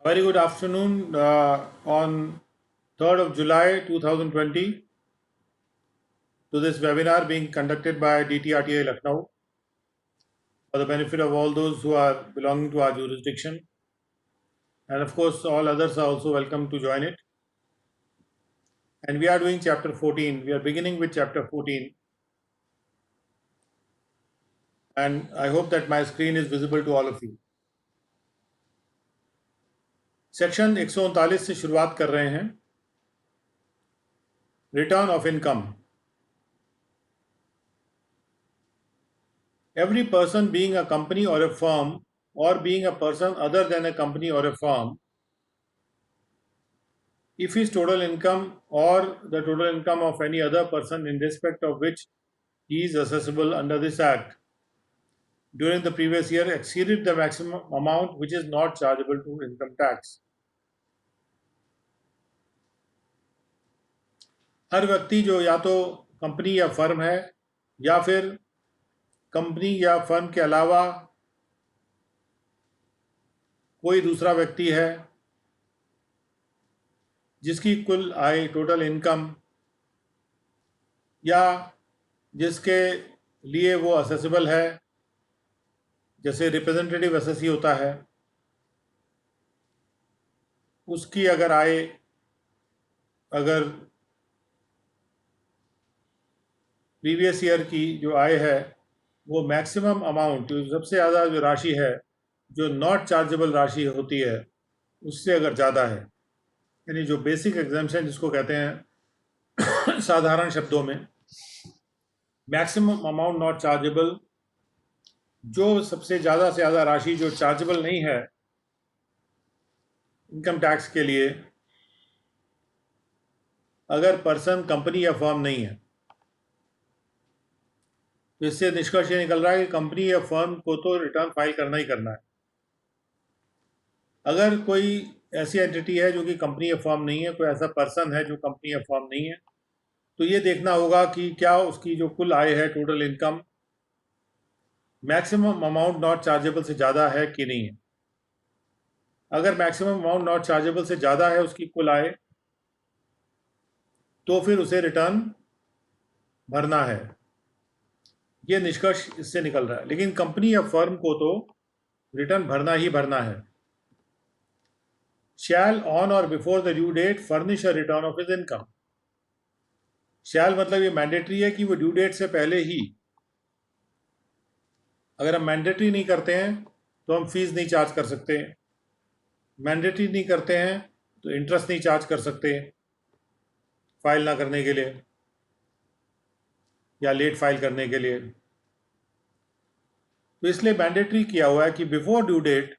Very good afternoon on 3rd of July 2020 to this webinar being conducted by DTRTA Lucknow for the benefit of all those who are belonging to our jurisdiction, and of course all others are also welcome to join it. And we are doing chapter 14. We are beginning with chapter 14, and I hope that my screen is visible to all of you. Section 139 से शुरुआत कर रहे हैं. Return of income. Every person being a company or a firm, or being a person other than a company or a firm, if his total income or the total income of any other person in respect of which he is assessable under this act during the previous year exceeded the maximum amount which is not chargeable to income tax. हर व्यक्ति जो या तो company या firm है या फिर company या firm के अलावा कोई दूसरा व्यक्ति है जिसकी कुल आय टोटल इनकम या जिसके लिए वो असेसेबल है, जैसे रिप्रेजेंटेटिव एसएससी होता है, उसकी अगर आय अगर प्रीवियस ईयर की जो आय है वो मैक्सिमम अमाउंट, सबसे ज़्यादा जो राशि है जो नॉट चार्जेबल राशि होती है उससे अगर ज़्यादा है, यानी जो बेसिक एग्जाम्पशन जिसको कहते हैं साधारण शब्दों में मैक्सिमम अमाउंट नॉट चार्जेबल, जो सबसे ज़्यादा से ज़्यादा राशि जो चार्जेबल नहीं है इनकम टैक्स के लिए, अगर पर्सन कंपनी या फर्म नहीं है, तो इससे निष्कर्ष ये निकल रहा है कि कंपनी या फर्म को तो रिटर्न फाइल करना ही करना है. अगर कोई ऐसी एंटिटी है जो कि कंपनी या फर्म नहीं है, कोई ऐसा पर्सन है जो कंपनी या फर्म नहीं है, तो ये देखना होगा कि क्या उसकी जो कुल आय है total income maximum amount not chargeable से ज़्यादा है कि नहीं है. अगर मैक्सिमम अमाउंट नॉट चार्जेबल से ज़्यादा है उसकी कुल आय, तो फिर उसे रिटर्न भरना है. ये निष्कर्ष इससे निकल रहा है. लेकिन कंपनी या फर्म को तो रिटर्न भरना ही भरना है. Shall on or before the due date furnish a return of his income. Shall मतलब ये मैंडेटरी है कि वो ड्यू डेट से पहले ही, अगर हम मैंडेटरी नहीं करते हैं तो हम फीस नहीं चार्ज कर सकते, मैंडेटरी नहीं करते हैं तो इंटरेस्ट नहीं चार्ज कर सकते फाइल ना करने के लिए या लेट फाइल करने के लिए. तो इसलिए मैंडेटरी किया हुआ है कि बिफोर ड्यू डेट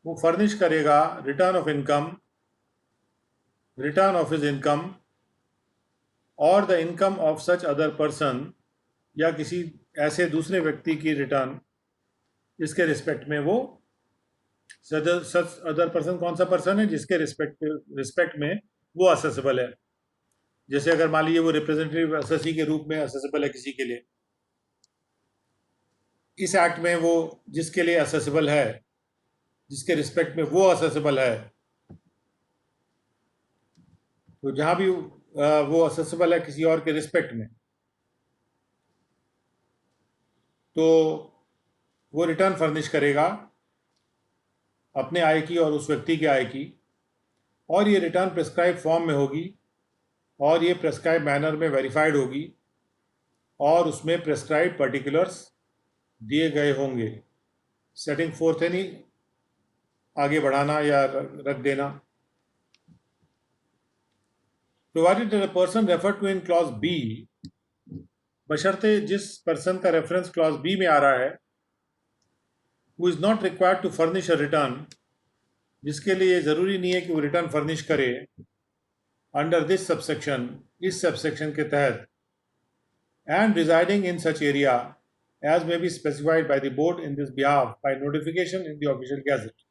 वो फर्निश करेगा return of income, return of his income or the income of such other person, या किसी ऐसे दूसरे व्यक्ति की रिटर्न जिसके रिस्पेक्ट में वो सच अदर पर्सन कौन सा पर्सन है जिसके रिस्पेक्ट में वो असेसेबल है. जैसे अगर मान लीजिए वो रिप्रेजेंटेटिव एसएससी के रूप में असेसेबल है किसी के लिए, इस एक्ट में वो जिसके लिए असेसेबल है, जिसके रिस्पेक्ट में वो असेसेबल है, तो जहाँ भी वो असेसेबल है किसी और के रिस्पेक्ट में, तो वो रिटर्न फर्निश करेगा अपने आय की और उस व्यक्ति के आय की, और ये रिटर्न प्रेस्क्राइब फॉर्म में होगी और ये प्रेस्क्राइब मैनर में वेरीफाइड होगी और उसमें प्रेस्क्राइब पर्टिकुलर्स दिए गए होंगे. सेटिंग फोर्थ है नहीं, आगे बढ़ाना या रख देना. Provided that a person refer to in clause B, बशर्ते जिस पर्सन का रेफरेंस क्लॉज बी में आ रहा है, who is not required to furnish a return, जिसके लिए ज़रूरी नहीं है कि वो रिटर्न फर्निश करे, अंडर दिस सबसेक्शन, इस सबसेक्शन के तहत, and residing in such area as may be specified by the board in this behalf by notification in the official gazette,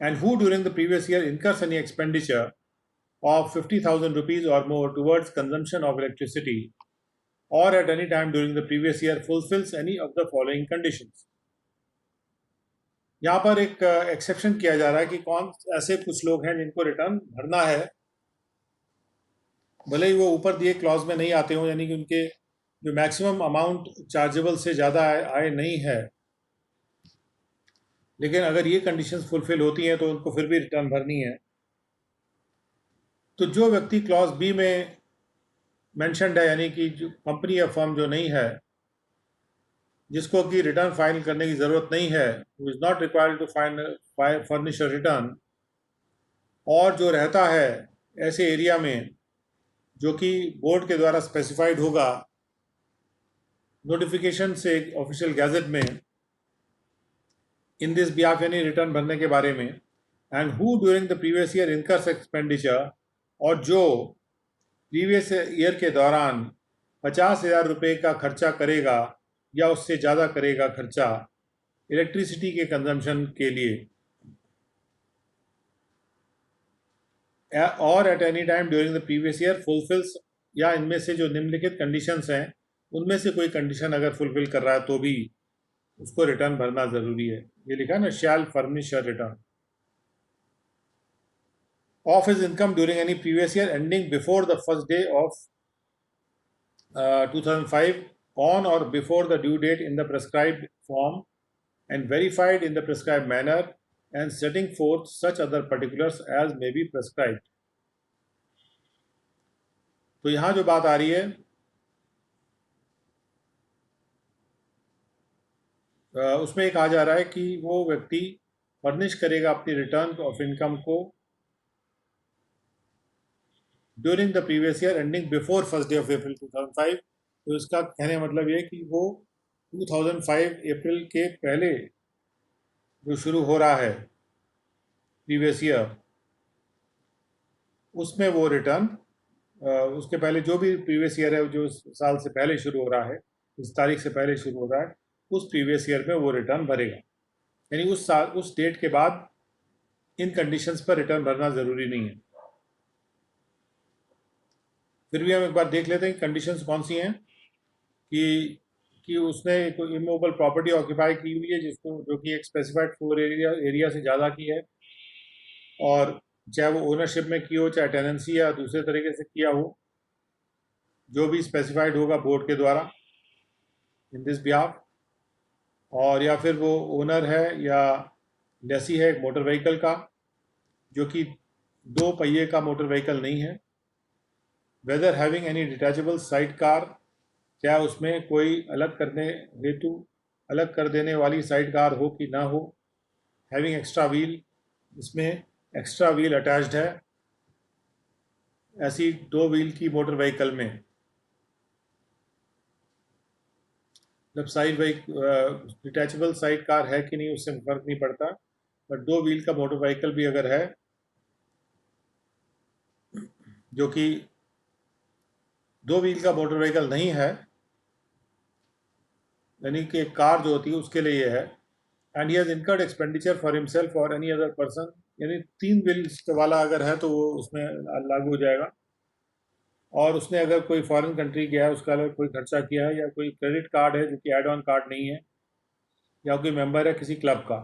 and who during the previous year incurs any expenditure of 50,000 rupees or more towards consumption of electricity, or at any time during the previous year fulfills any of the following conditions. यहाँ पर एक exception किया जा रहा है कि कौन ऐसे कुछ लोग हैं जिनको रिटर्न भरना है, भले ही वो ऊपर दिए क्लॉज में नहीं आते हों, यानी कि उनके जो मैक्सिमम अमाउंट चार्जेबल से ज़्यादा आय नहीं है, लेकिन अगर ये कंडीशंस फुलफिल होती हैं तो उनको फिर भी रिटर्न भरनी है। तो जो व्यक्ति क्लॉज बी में मेंशन्ड है, यानी कि जो कंपनी या फर्म जो नहीं है, जिसको कि रिटर्न फाइल करने की ज़रूरत नहीं है, is not required to furnish return, और जो रहता है ऐसे एरिया में जो कि बोर्ड के द्वारा स्पेसिफाइड होगा नोटिफिकेशन से ऑफिशियल गैजेट में, इन दिस बिहाफ यानी रिटर्न भरने के बारे में, and who during the previous year incurs expenditure, और जो प्रीवियस ईयर के दौरान 50,000 रुपये का खर्चा करेगा या उससे ज़्यादा करेगा खर्चा इलेक्ट्रिसिटी के कंजम्पशन के लिए, और at any time during the previous year fulfils, या इनमें से जो निम्नलिखित कंडीशंस हैं उनमें से कोई कंडीशन अगर फुलफिल कर रहा है तो भी उसको रिटर्न भरना ज़रूरी है। ये लिखा है ना, शैल furnish return of his income during any previous year ending before the first day of 2005 on or before the due date in the prescribed form and verified in the prescribed manner and setting forth such other particulars as may be prescribed। तो यहाँ जो बात आ रही है उसमें एक कहा जा रहा है कि वो व्यक्ति फर्निश करेगा अपनी रिटर्न ऑफ इनकम को during the previous year ending before first day of April 2005। तो इसका कहने का मतलब ये कि वो 2005 अप्रैल के पहले जो शुरू हो रहा है प्रीवियस ईयर, उसमें वो रिटर्न उसके पहले जो भी प्रीवियस ईयर है, जो साल से पहले शुरू हो रहा है, इस तारीख से पहले शुरू हो रहा है, उस प्रीवियस ईयर में वो रिटर्न भरेगा। यानी उस साल, उस डेट के बाद इन कंडीशंस पर रिटर्न भरना ज़रूरी नहीं है। फिर भी हम एक बार देख लेते हैं कंडीशंस कौन सी हैं कि उसने कोई इमूवेबल प्रॉपर्टी ऑक्यूपाई की हुई है जिसको, जो कि एक स्पेसिफाइड फ्लोर एरिया से ज़्यादा की है, और चाहे वो ओनरशिप में की हो, चाहे टेनेंसी या दूसरे तरीके से किया हो, जो भी स्पेसिफाइड होगा बोर्ड के द्वारा इन दिस बिहाफ, और या फिर वो ओनर है या लेसी है एक मोटर व्हीकल का जो कि 2 पहिए का मोटर व्हीकल नहीं है, whether having any detachable side car, क्या उसमें कोई अलग करने हेतु अलग कर देने वाली साइड कार हो कि ना हो, हैविंग एक्स्ट्रा व्हील, इसमें एक्स्ट्रा व्हील अटैच्ड है ऐसी 2 व्हील की मोटर व्हीकल में, जब साइड डिटैचेबल साइड कार है कि नहीं उससे फर्क नहीं पड़ता, बट 2 व्हील का मोटर व्हीकल भी अगर है, जो कि 2 व्हील का मोटर व्हीकल नहीं है, यानी कि कार जो होती है उसके लिए ये है, and he has incurred expenditure for himself और एनी अदर पर्सन, यानी 3 व्हील्स वाला अगर है तो वो उसमें लागू हो जाएगा, और उसने अगर कोई फॉरेन कंट्री गया है उसका अलग कोई खर्चा किया है, या कोई क्रेडिट कार्ड है जो कि एड ऑन कार्ड नहीं है, या कोई मेंबर है किसी क्लब का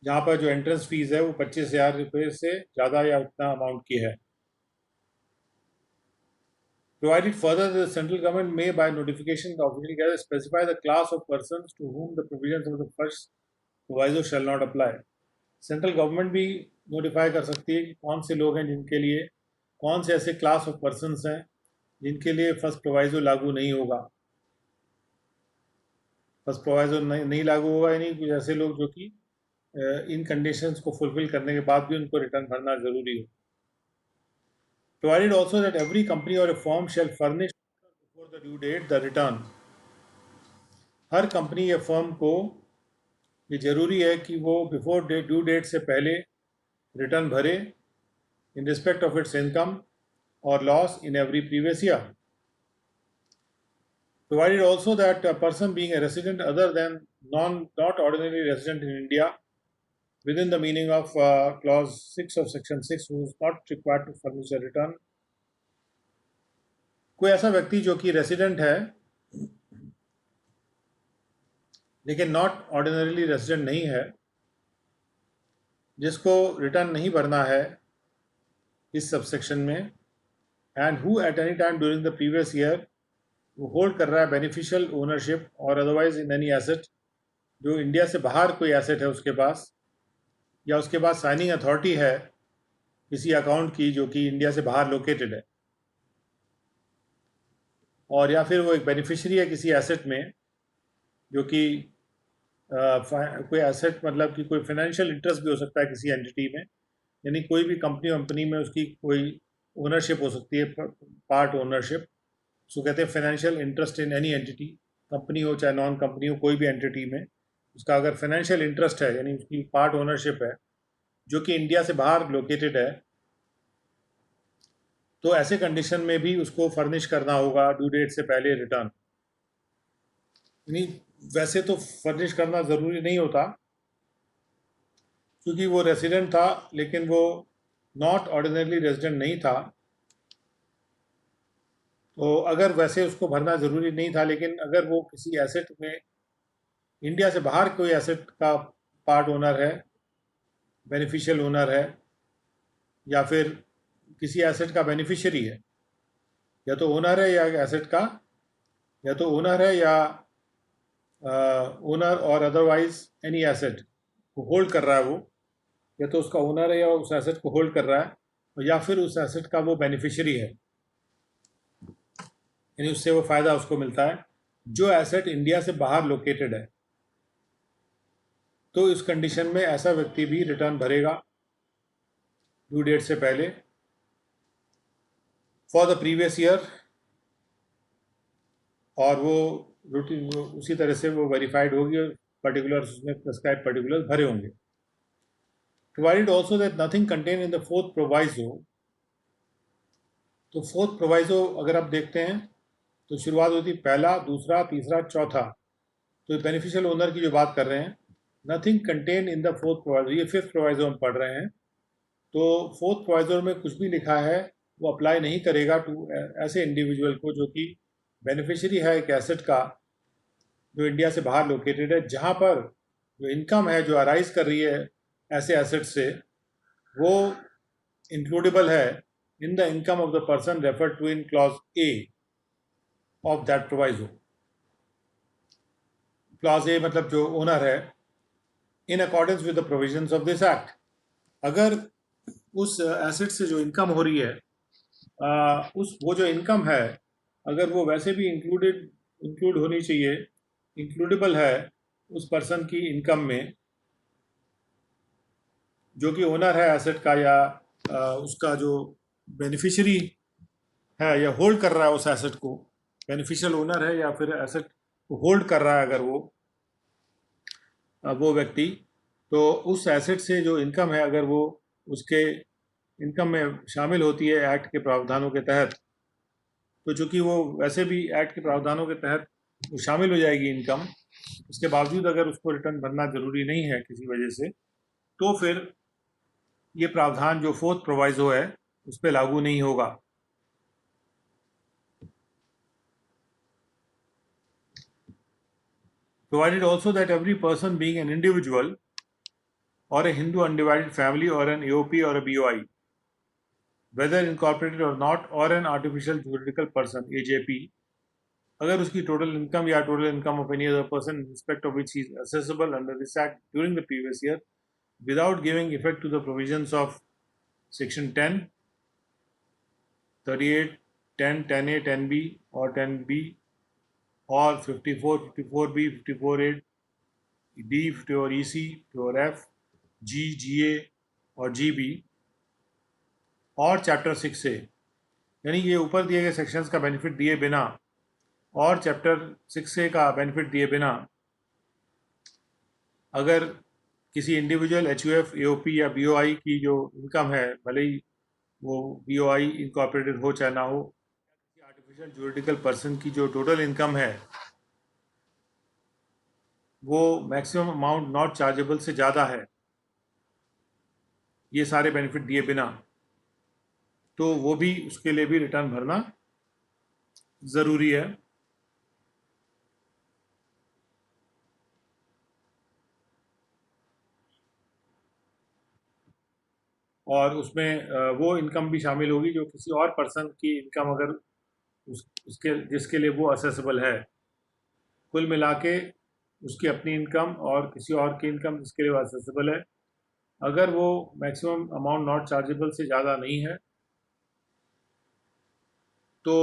जहाँ पर जो एंट्रेंस फीस है वो 25,000 रुपये से ज़्यादा या उतना अमाउंट की है। Provided further, the central government may, by notification, the official gazette specify the class of persons to whom the provisions of the first proviso shall not apply। Central government भी नोटिफाई कर सकती है कि कौन से लोग हैं जिनके लिए, कौन से ऐसे क्लास ऑफ पर्सन्स हैं जिनके लिए फर्स्ट प्रोवाइजो लागू नहीं होगा। फर्स्ट प्रोवाइजो नहीं लागू होगा, यानी कुछ ऐसे लोग जो कि इन कंडीशंस को फुलफिल करने के बाद भी उनको रिटर्न भरना ज़रूरी हो। Provided also that every company or a firm shall furnish before the due date the return। Her company या फर्म को ये ज़रूरी है कि वो बिफोर ड्यू डेट से पहले रिटर्न भरे in respect of its income or loss in every previous year. Provided also that a person being a resident other than not ordinary resident in India within the meaning of clause 6 of section 6 who is not required to furnish a return, कोई ऐसा व्यक्ति जो कि resident है लेकिन not ordinarily resident नहीं है, जिसको रिटर्न नहीं भरना है इस सबसेक्शन में, and who at any time during the previous year वो होल्ड कर रहा है बेनिफिशियल ओनरशिप और अदरवाइज इन एनी एसेट, जो इंडिया से बाहर कोई एसेट है उसके पास, या उसके पास साइनिंग अथॉरिटी है किसी अकाउंट की जो कि इंडिया से बाहर लोकेटेड है, और या फिर वो एक बेनिफिशियरी है किसी एसेट में जो कि कोई एसेट मतलब कि कोई फाइनेंशियल इंटरेस्ट भी हो सकता है किसी एंटिटी में, यानी कोई भी कंपनी में उसकी कोई ओनरशिप हो सकती है, पार्ट ओनरशिप, उसको कहते हैं financial interest in any entity, company हो चाहे नॉन कंपनी हो, कोई भी एंटिटी में उसका अगर फाइनेंशियल इंटरेस्ट है यानी उसकी पार्ट ओनरशिप है जो कि इंडिया से बाहर लोकेटेड है, तो ऐसे कंडीशन में भी उसको फर्निश करना होगा ड्यू डेट से पहले रिटर्न। यानी वैसे तो फर्निश करना ज़रूरी नहीं होता क्योंकि वो रेसिडेंट था, लेकिन वो नॉट ऑर्डिनरली रेजिडेंट नहीं था, तो अगर वैसे उसको भरना ज़रूरी नहीं था, लेकिन अगर वो किसी एसेट में इंडिया से बाहर कोई एसेट का पार्ट ओनर है, बेनिफिशियल ओनर है, या फिर किसी एसेट का बेनिफिशियरी है, या तो ओनर है या एसेट का, या तो ओनर है या ओनर और अदरवाइज एनी एसेट को होल्ड कर रहा है वो, या तो उसका ओनर है या उस एसेट को होल्ड कर रहा है, और या फिर उस एसेट का वो बेनिफिशियरी है, यानी उससे वो फ़ायदा उसको मिलता है जो एसेट इंडिया से बाहर लोकेटेड है, तो इस कंडीशन में ऐसा व्यक्ति भी रिटर्न भरेगा ड्यू डेट से पहले फॉर द प्रीवियस ईयर, और वो रूटीन उसी तरह से वो वेरीफाइड होगी और पर्टिकुलर्स उसमें प्रेस्क्राइब पर्टिकुलर्स भरे होंगे। Provided also that nothing contain in the fourth proviso, तो फोर्थ प्रोवाइजो अगर आप देखते हैं तो शुरुआत होती है पहला, दूसरा, तीसरा, चौथा, तो बेनिफिशियल ओनर की जो बात कर रहे हैं, nothing contain in the fourth प्रोवाइजर, ये फिफ्थ प्रोवाइजर हम पढ़ रहे हैं, तो फोर्थ प्रोवाइजर में कुछ भी लिखा है वो अप्लाई नहीं करेगा टू ऐसे इंडिविजुअल को जो कि बेनिफिशियरी है एक एसेट का जो इंडिया से बाहर लोकेटेड है, जहाँ पर जो इनकम है जो अराइज कर रही है ऐसे एसेट से, वो इंक्लूडेबल है in the income of the person referred to in clause A of that proviso. Clause A मतलब जो ओनर है, in accordance with the provisions of this act, अगर उस एसेट से जो इनकम हो रही है उस वो जो इनकम है अगर वो वैसे भी इंक्लूड होनी चाहिए, इंक्लूडेबल है उस पर्सन की इनकम में जो कि ओनर है एसेट का, या उसका जो बेनिफिशियरी है या होल्ड कर रहा है उस एसेट को, बेनिफिशियल ओनर है या फिर एसेट को होल्ड कर रहा है अगर वो व्यक्ति, तो उस एसेट से जो इनकम है अगर वो उसके इनकम में शामिल होती है एक्ट के प्रावधानों के तहत, तो चूंकि वो वैसे भी एक्ट के प्रावधानों के तहत वो शामिल हो जाएगी इनकम, उसके बावजूद अगर उसको रिटर्न भरना जरूरी नहीं है किसी वजह से, तो फिर ये प्रावधान जो फोर्थ प्रोवाइजो है उस पर लागू नहीं होगा। Provided also that every person being an individual or a Hindu undivided family or an AOP or a BOI, whether incorporated or not, or an artificial juridical person AJP, अगर उसकी total income या total income of any other person in respect of which he is accessible under this act during the previous year without giving effect to the provisions of section 10, 38, 10, 10A, 10B or 10B or 54, 54B, 54A, D, 54 EC, 54 F, G, GA और GB और chapter 6 से, यानी ये ऊपर दिए गए sections का benefit दिए बिना और चैप्टर 6 से का बेनिफिट दिए बिना अगर किसी इंडिविजुअल HUF, AOP या BOI की जो इनकम है, भले ही वो BOI इनकॉर्पोरेटेड हो चाहे ना हो, आर्टिफिशियल ज्यूरिडिकल पर्सन की जो टोटल इनकम है वो मैक्सिमम अमाउंट नॉट चार्जेबल से ज़्यादा है, ये सारे बेनिफिट दिए बिना, तो वो भी उसके लिए भी रिटर्न भरना ज़रूरी है। और उसमें वो इनकम भी शामिल होगी जो किसी और पर्सन की इनकम अगर उसके जिसके लिए वो असेसेबल है। कुल मिला के उसकी अपनी इनकम और किसी और की इनकम जिसके लिए वो असेसेबल है, अगर वो मैक्सिमम अमाउंट नॉट चार्जेबल से ज़्यादा नहीं है तो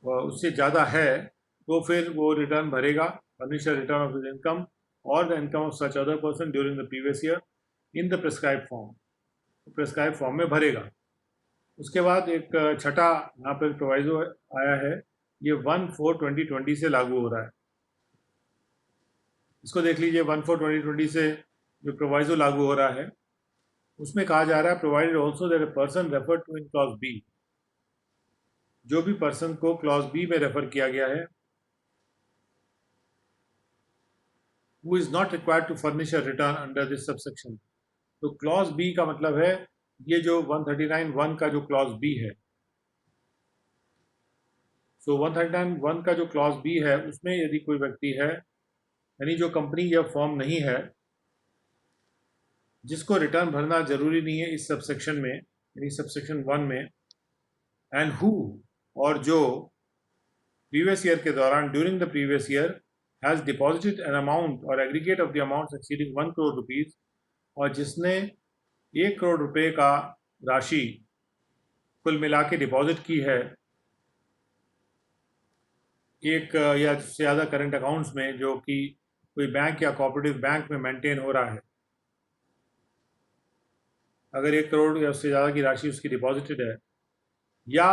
उससे ज़्यादा है तो फिर वो रिटर्न भरेगा, furnish return of his income or the income of such other person during the previous year in the prescribe form, prescribe form में भरेगा। उसके बाद एक छठा यहाँ पर प्रोवाइजो आया है, ये 1/4/2020 से लागू हो रहा है। इसको देख लीजिए, 1/4/2020 से जो प्रोवाइजो लागू हो रहा है उसमें कहा जा रहा है provided also that a person refer to in clause B, जो भी पर्सन को क्लॉज बी में रेफर किया गया है, who is not required to furnish a return under this subsection। तो क्लॉज बी का मतलब है ये जो 139(1) का जो क्लॉज बी है, सो 139(1) का जो क्लॉज बी है उसमें यदि कोई व्यक्ति है, यानी जो कंपनी या फॉर्म नहीं है जिसको रिटर्न भरना जरूरी नहीं है इस सबसेक्शन में, यानी सबसेक्शन 1 में, एंड हु, और जो प्रीवियस ईयर के दौरान during the previous year has deposited an amount or aggregate of the amount exceeding 1 crore rupees, और जिसने 1 करोड़ रुपए का राशि कुल मिला के डिपॉजिट की है एक या उससे ज़्यादा करंट अकाउंट्स में जो कि कोई बैंक या कोऑपरेटिव बैंक में मेंटेन हो रहा है। अगर 1 करोड़ या उससे ज़्यादा की राशि उसकी डिपॉजिटेड है, या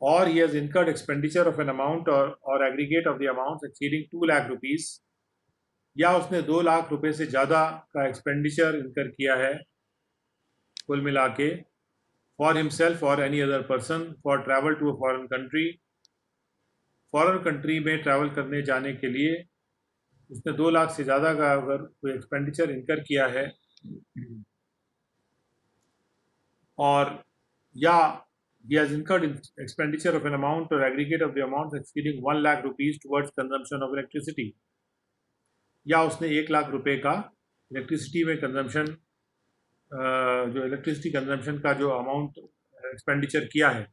or he has incurred expenditure of an amount or aggregate of the amount exceeding 2 lakh rupees, या उसने 2 लाख रुपए से ज़्यादा का एक्सपेंडिचर इनकर किया है कुल मिला के फॉर हिमसेल्फ और any other person for travel to a foreign country, foreign country में ट्रैवल करने जाने के लिए उसने 2 लाख से ज़्यादा का अगर कोई एक्सपेंडिचर इनकर किया है, और या he has incurred expenditure of an amount or aggregate of the amount exceeding 1 lakh rupees towards consumption of electricity, या उसने 1 लाख रुपए का इलेक्ट्रिसिटी में कंजम्पशन, जो इलेक्ट्रिसिटी कंजम्पशन का जो अमाउंट एक्सपेंडिचर किया है,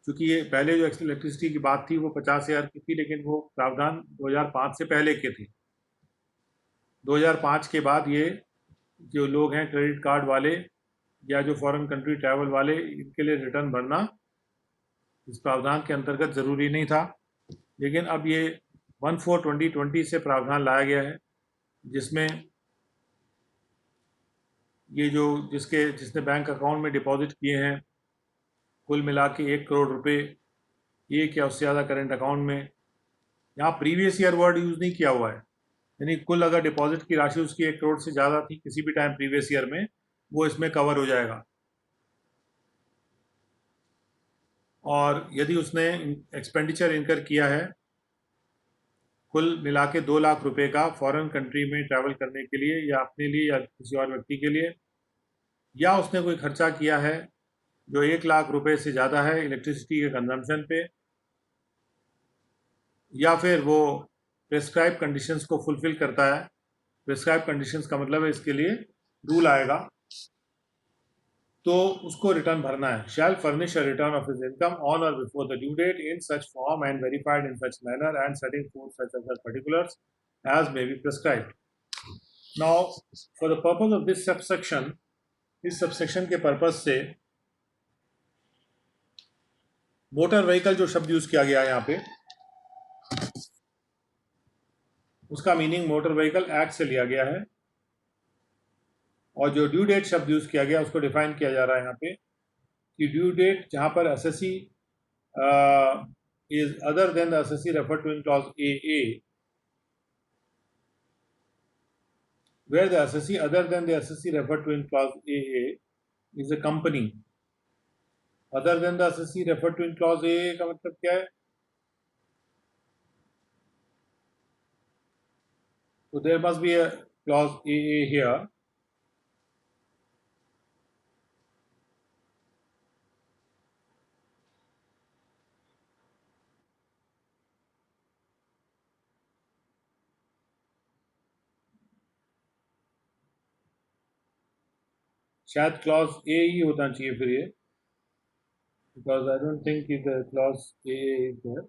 क्योंकि ये पहले जो इलेक्ट्रिसिटी की बात थी वो 50,000 की थी, लेकिन वो प्रावधान 2005 से पहले के थे। 2005 के बाद ये जो लोग हैं क्रेडिट कार्ड वाले या जो फॉरेन कंट्री ट्रैवल वाले, इनके लिए रिटर्न भरना इस प्रावधान के अंतर्गत ज़रूरी नहीं था, लेकिन अब ये 1/4/2020 से प्रावधान लाया गया है जिसमें ये जो जिसने बैंक अकाउंट में डिपॉजिट किए हैं कुल मिला के 1 करोड़ रुपए, एक या उससे ज़्यादा करेंट अकाउंट में, यहाँ प्रीवियस ईयर वर्ड यूज़ नहीं किया हुआ है, यानी कुल अगर डिपॉजिट की राशि उसकी 1 करोड़ से ज़्यादा थी किसी भी टाइम प्रीवियस ईयर में, वो इसमें कवर हो जाएगा। और यदि उसने एक्सपेंडिचर इनकर किया है कुल मिला के 2 लाख रुपए का फॉरेन कंट्री में ट्रैवल करने के लिए या अपने लिए या किसी और व्यक्ति के लिए, या उसने कोई खर्चा किया है जो 1 लाख रुपए से ज़्यादा है इलेक्ट्रिसिटी के कंजम्पशन पे, या फिर वो प्रेस्क्राइब कंडीशंस को फुलफिल करता है। प्रेस्क्राइब कंडीशंस का मतलब है इसके लिए रूल आएगा तो उसको रिटर्न भरना है। Shall furnish a return of his income on or before the due date in such form and verified in such manner and setting for such other particulars as may be prescribed. Now for the purpose of this subsection, इस subsection के purpose से motor vehicle जो शब्द use किया गया है यहाँ पे, उसका मीनिंग मोटर व्हीकल एक्ट से लिया गया है, और जो ड्यू डेट शब्द यूज किया गया उसको डिफाइन किया जा रहा है यहाँ पे कि ड्यू डेट जहाँ पर SSC is other than the assessee referred to in clause AA, where the assessee other than the assessee referred to in clause AA is a company। other than the assessee referred to in clause AA का मतलब क्या है? So there must be a clause AA here, शायद clause A ही होना चाहिए फिर ये, because I don't think the clause A is there.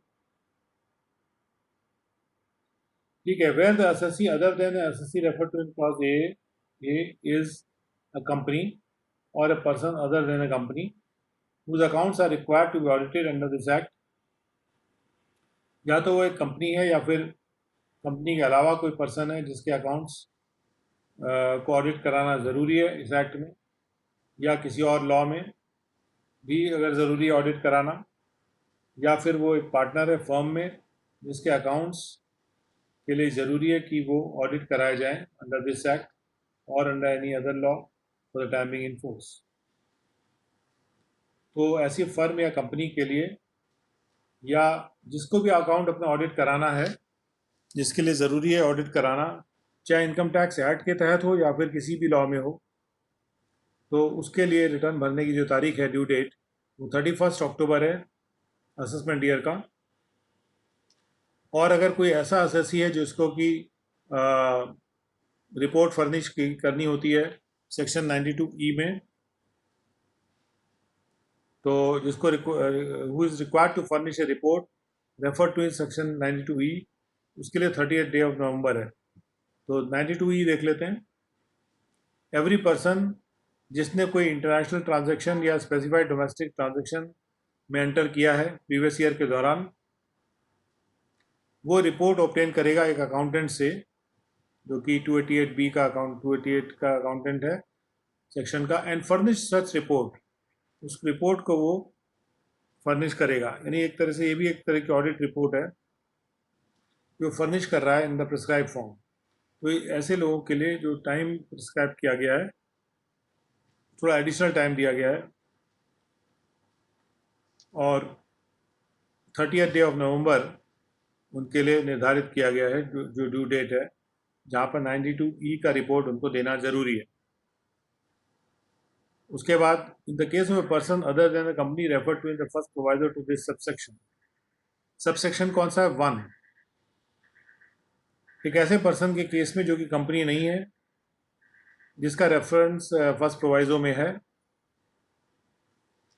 ठीक है, where the assessee other than assessee refer to in clause A is a company or a person other than a company whose accounts are required to be audited under this act। या तो वो एक company है या फिर company के अलावा कोई पर्सन है जिसके अकाउंट्स को ऑडिट कराना ज़रूरी है इस एक्ट में, या किसी और लॉ में भी अगर ज़रूरी है ऑडिट कराना, या फिर वो एक पार्टनर है फर्म में जिसके अकाउंट्स के लिए ज़रूरी है कि वो ऑडिट कराए जाएं अंडर दिस एक्ट और under any other law for the time being in force. तो ऐसी फर्म या कंपनी के लिए या जिसको भी अकाउंट अपना ऑडिट कराना है, जिसके लिए ज़रूरी है ऑडिट कराना, चाहे इनकम टैक्स एक्ट के तहत हो या फिर किसी भी लॉ में हो, तो उसके लिए रिटर्न भरने की जो तारीख है, ड्यू डेट, वो 31 अक्टूबर है असेसमेंट ईयर का। और अगर कोई ऐसा असेसी है जिसको कि रिपोर्ट फर्निश करनी होती है सेक्शन 92E में, तो जिसको who is required to furnish a report refer to in section 92E, उसके लिए 30th डे ऑफ नवंबर है। तो 92E देख लेते हैं। एवरी पर्सन जिसने कोई इंटरनेशनल ट्रांजैक्शन या स्पेसिफाइड डोमेस्टिक ट्रांजैक्शन में एंटर किया है प्रीवियस ईयर के दौरान, वो रिपोर्ट ऑब्टेन करेगा एक अकाउंटेंट से, जो कि 288B का 288 का अकाउंटेंट है सेक्शन का, एंड फर्निश सच रिपोर्ट, उस रिपोर्ट को वो फर्निश करेगा। यानी एक तरह से ये भी एक तरह की ऑडिट रिपोर्ट है जो फर्निश कर रहा है इन द प्रिस्क्राइब फॉर्म। तो ऐसे लोगों के लिए जो टाइम प्रिस्क्राइब किया गया है, थोड़ा एडिशनल टाइम दिया गया है, और 30th डे ऑफ नवंबर उनके लिए निर्धारित किया गया है जो ड्यू डेट है, जहाँ पर 92E का रिपोर्ट उनको देना ज़रूरी है। उसके बाद in the case of a person other than the company refer to in the first proviser to this subsection. Subsection कौन सा है? 1। एक ऐसे पर्सन के केस में जो कि कंपनी नहीं है, जिसका रेफरेंस फर्स्ट प्रोवाइजो में है,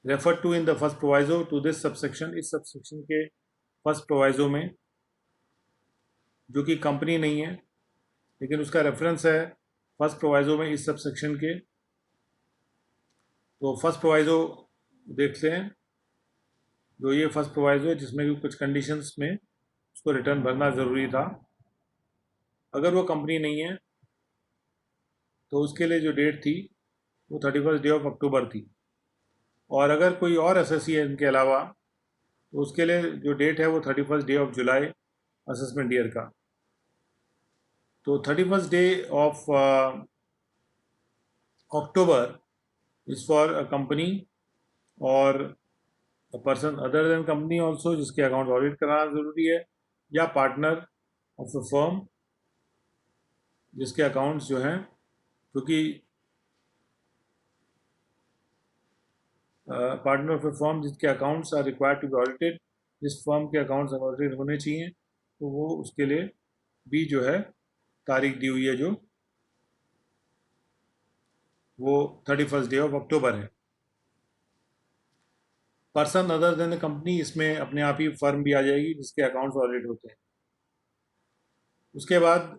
refer to in the first proviso to this subsection, इस सबसेक्शन के फर्स्ट प्रोवाइजो में, जो कि कंपनी नहीं है लेकिन उसका रेफरेंस है फर्स्ट प्रोवाइजो में इस सबसेक्शन के। तो फर्स्ट प्रोवाइजो देखते हैं, जो ये फर्स्ट प्रोवाइजो है जिसमें भी कुछ कंडीशंस में उसको रिटर्न भरना ज़रूरी था। अगर वो कंपनी नहीं है तो उसके लिए जो डेट थी वो 31 डे ऑफ अक्टूबर थी, और अगर कोई और एसएससी है इनके अलावा तो उसके लिए जो डेट है वो 31 day of July assessment year का। तो 31 day of October is for a company or a person other than company also, जिसके अकाउंट ऑडिट कराना ज़रूरी है, या पार्टनर ऑफ अ फर्म जिसके अकाउंट्स जो हैं, क्योंकि पार्टनर ऑफ ए फर्म जिसके accounts are required to be audited, जिस फर्म के अकाउंट्स ऑडिटेड होने चाहिए, तो वो उसके लिए भी जो है तारीख दी हुई है, जो वो 31 डे ऑफ अक्टूबर है। पर्सन अदर देन कंपनी, इसमें अपने आप ही फर्म भी आ जाएगी जिसके अकाउंट्स ऑडिट होते हैं। उसके बाद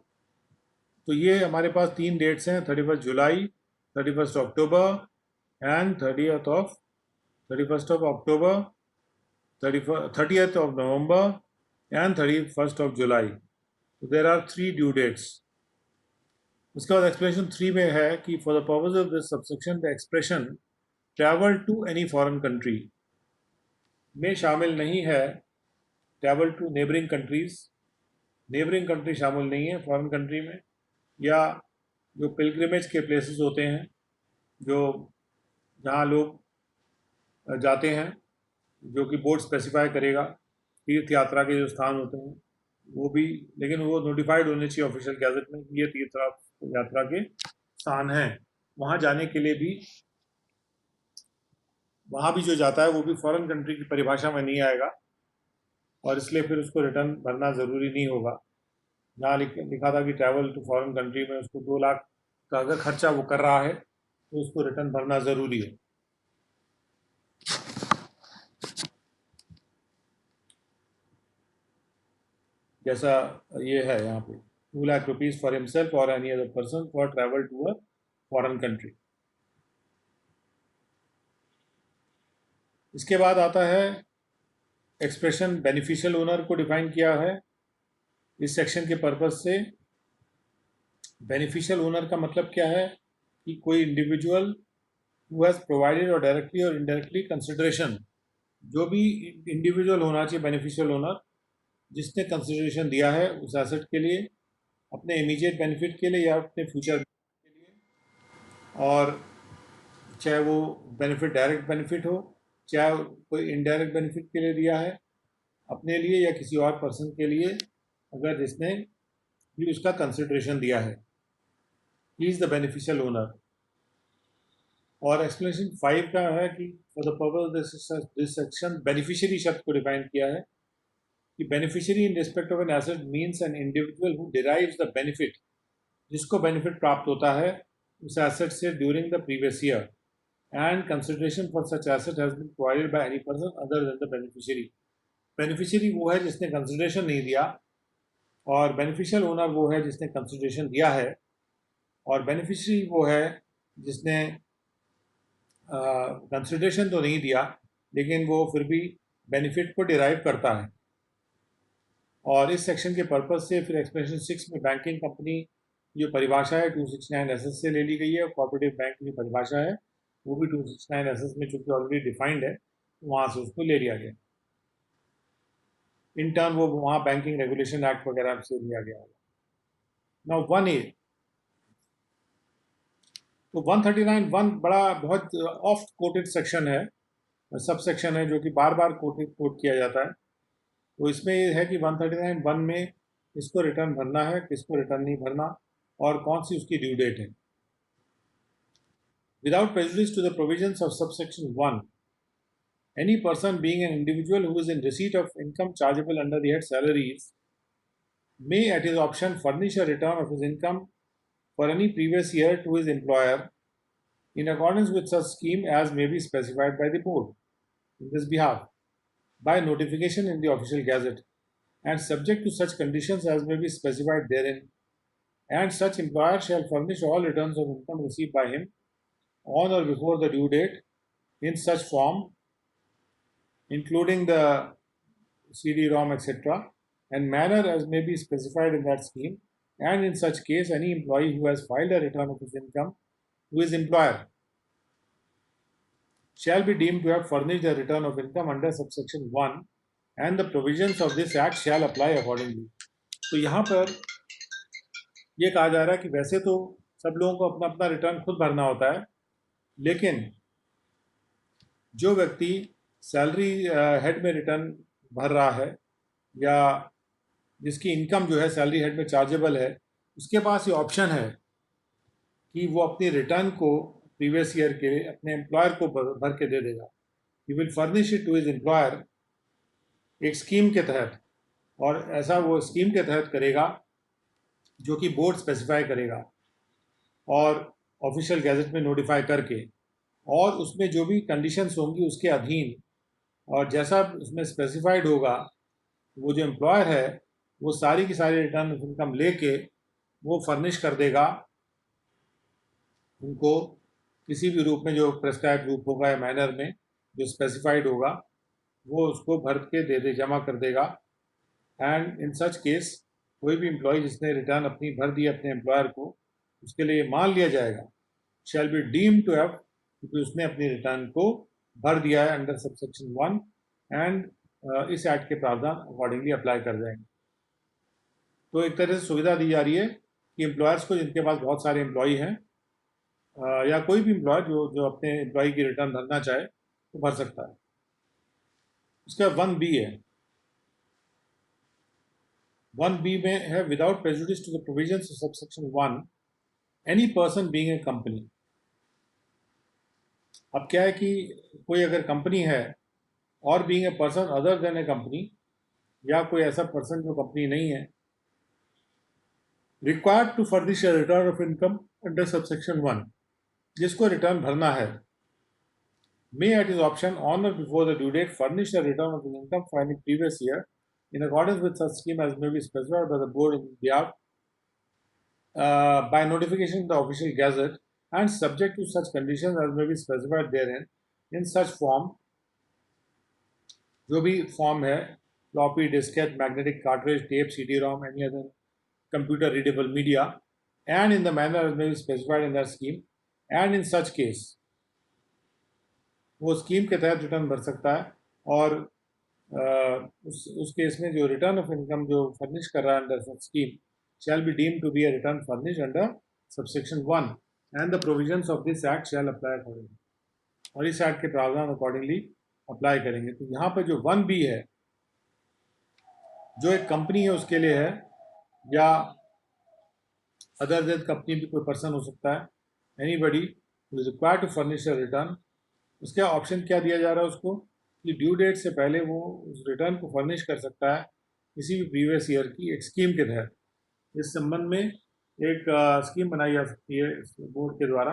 तो ये हमारे पास 3 डेट्स हैं, 31 जुलाई, 31 October and 31st of October, 30th of November and 31st of July. So there are 3 due dates. उसके बाद एक्सप्रेशन 3 में है कि for the purpose of this subsection the expression travel to any foreign country में शामिल नहीं है travel to neighbouring countries. Neighbouring country शामिल नहीं है फॉरेन कंट्री में, या जो पिलग्रिमेज के प्लेसेस होते हैं, जो जहाँ लोग जाते हैं, जो कि बोर्ड स्पेसिफाई करेगा, तीर्थ यात्रा के जो स्थान होते हैं वो भी, लेकिन वो नोटिफाइड होने चाहिए ऑफिशियल गैजेट में कि ये तीर्थ यात्रा के स्थान हैं। वहाँ जाने के लिए भी, वहाँ भी जो जाता है वो भी फॉरेन कंट्री की परिभाषा में नहीं आएगा, और इसलिए फिर उसको रिटर्न भरना ज़रूरी नहीं होगा। जहाँ लिखा था कि ट्रैवल टू फॉरेन कंट्री में उसको 2 लाख का अगर खर्चा वो कर रहा है तो उसको रिटर्न भरना ज़रूरी है। जैसा ये है यहाँ पे 2 लाख रुपीज़ फॉर हिमसेल्फ और any other person for travel to a foreign country. इसके बाद आता है एक्सप्रेशन बेनिफिशियल ओनर को डिफाइन किया है इस सेक्शन के पर्पज से। बेनिफिशियल ओनर का मतलब क्या है कि कोई इंडिविजुअल हु हैज़ प्रोवाइडेड और डायरेक्टली और इनडायरेक्टली कंसिडरेशन, जो भी इंडिविजुअल होना चाहिए बेनिफिशियल ओनर, जिसने कंसिडरेशन दिया है उस एसेट के लिए, अपने इमीडिएट बेनिफिट के लिए या अपने फ्यूचर के लिए, और चाहे वो बेनिफिट डायरेक्ट बेनिफिट हो, चाहे कोई इनडायरेक्ट बेनिफिट के लिए दिया है अपने लिए या किसी और पर्सन के लिए, अगर जिसने भी उसका कंसिडरेशन दिया है, he is the beneficial owner. और एक्सप्लेनेशन 5 का है कि for the purpose this section beneficiary शब्द को डिफाइन किया है कि beneficiary in respect of an asset means an individual who derives the benefit, जिसको बेनिफिट प्राप्त होता है उस एसेट से during the previous year, and consideration for such asset has been provided by any person other than the beneficiary. Beneficiary वो है जिसने consideration नहीं दिया, और बेनिफिशियल ओनर वो है जिसने कंसिडरेशन दिया है, और बेनिफिशियरी वो है जिसने कंसिडरेशन तो नहीं दिया लेकिन वो फिर भी बेनिफिट को डिराइव करता है। और इस सेक्शन के पर्पज से फिर एक्सप्लेनेशन 6 में बैंकिंग कंपनी जो परिभाषा है 269 एसएस से ले ली गई है, और कोऑपरेटिव बैंक की परिभाषा है वो भी 269 एसएस में चूंकि ऑलरेडी डिफाइंड है वहाँ से उसको ले लिया गया। इन टर्न वो वहाँ बैंकिंग रेगुलेशन एक्ट वगैरह से लिया गया होगा। नाउ 1A, तो 139(1) बड़ा बहुत ऑफ्ट कोटेड सेक्शन है, सब सेक्शन है जो कि बार बार कोट किया जाता है। तो इसमें ये है कि 139(1) में किसको रिटर्न भरना है, किसको रिटर्न नहीं भरना, और कौन सी उसकी ड्यू डेट है। Without prejudice to the provisions of subsection 1, any person being an individual who is in receipt of income chargeable under the head salaries may at his option furnish a return of his income for any previous year to his employer in accordance with such scheme as may be specified by the board in this behalf by notification in the official gazette, and subject to such conditions as may be specified therein, and such employer shall furnish all returns of income received by him on or before the due date in such form, including the CD-ROM, etc., and manner as may be specified in that scheme, and in such case any employee who has filed a return of his income to his employer shall be deemed to have furnished a return of income under subsection 1, and the provisions of this act shall apply accordingly. तो यहाँ पर ये कहा जा रहा है कि वैसे तो सब लोगों को अपना अपना रिटर्न खुद भरना होता है, लेकिन जो व्यक्ति सैलरी हेड में रिटर्न भर रहा है या जिसकी इनकम जो है सैलरी हेड में चार्जेबल है, उसके पास ये ऑप्शन है कि वो अपनी रिटर्न को प्रीवियस ईयर के अपने एम्प्लॉयर को भर के दे देगा। He will furnish it to his employer एक स्कीम के तहत, और ऐसा वो स्कीम के तहत करेगा जो कि बोर्ड स्पेसिफाई करेगा और ऑफिशियल गैजेट में नोटिफाई करके, और उसमें जो भी कंडीशंस होंगी उसके अधीन, और जैसा उसमें स्पेसिफाइड होगा वो जो एम्प्लॉयर है वो सारी की सारी रिटर्न ऑफ इनकम लेके वो फर्निश कर देगा उनको किसी भी रूप में जो प्रेस्क्राइब रूप होगा या मैनर में जो स्पेसिफाइड होगा वो उसको भर के दे दे, जमा कर देगा। एंड इन सच केस कोई भी एम्प्लॉय जिसने रिटर्न अपनी भर दी अपने एम्प्लॉयर को, उसके लिए मान लिया जाएगा shall be deem to have, क्योंकि उसने अपनी रिटर्न को भर दिया है अंडर सबसेक्शन 1, एंड इस एक्ट के प्रावधान अकॉर्डिंगली अप्लाई कर जाएंगे। तो एक तरह से सुविधा दी जा रही है कि एम्प्लॉयर्स को जिनके पास बहुत सारे एम्प्लॉय हैं या कोई भी एम्प्लॉय जो अपने एम्प्लॉय की रिटर्न भरना चाहे तो भर सकता है। उसका 1B है। 1B में है without prejudice to the provisions of subsection 1 any person being a company. अब क्या है कि कोई अगर कंपनी है और being a person other than a company, या कोई ऐसा पर्सन जो कंपनी नहीं है, required to furnish a return of income under subsection 1, जिसको रिटर्न भरना है, may at his option on or before the due date furnish a return of his income for any previous year in accordance with such scheme as may be specified by the board in behalf by notification in the official gazette and subject to such conditions as may be specified therein in such form, जो भी form है, floppy diskette, magnetic cartridge, tape, CD-ROM, any other computer readable media, and in the manner as may be specified in that scheme, and in such case वो scheme के तहत return भर सकता है। और उस केस में जो रिटर्न ऑफ इनकम जो फर्निश कर रहा है under such scheme shall be deemed to be a return furnish under subsection 1 and the provisions of this act shall apply accordingly, और इस एक्ट के प्रावधान अकॉर्डिंगली अप्लाई करेंगे। तो यहाँ पर जो 1B है, जो एक कंपनी है उसके लिए है, या अदर देन कंपनी भी कोई पर्सन हो सकता है, anybody who is required to furnish a return. उसका ऑप्शन क्या दिया जा रहा है उसको कि ड्यू डेट से पहले वो उस रिटर्न को फर्निश कर सकता है किसी भी प्रीवियस ईयर की एक स्कीम के तहत। इस संबंध में एक स्कीम बनाई जा सकती है बोर्ड के द्वारा,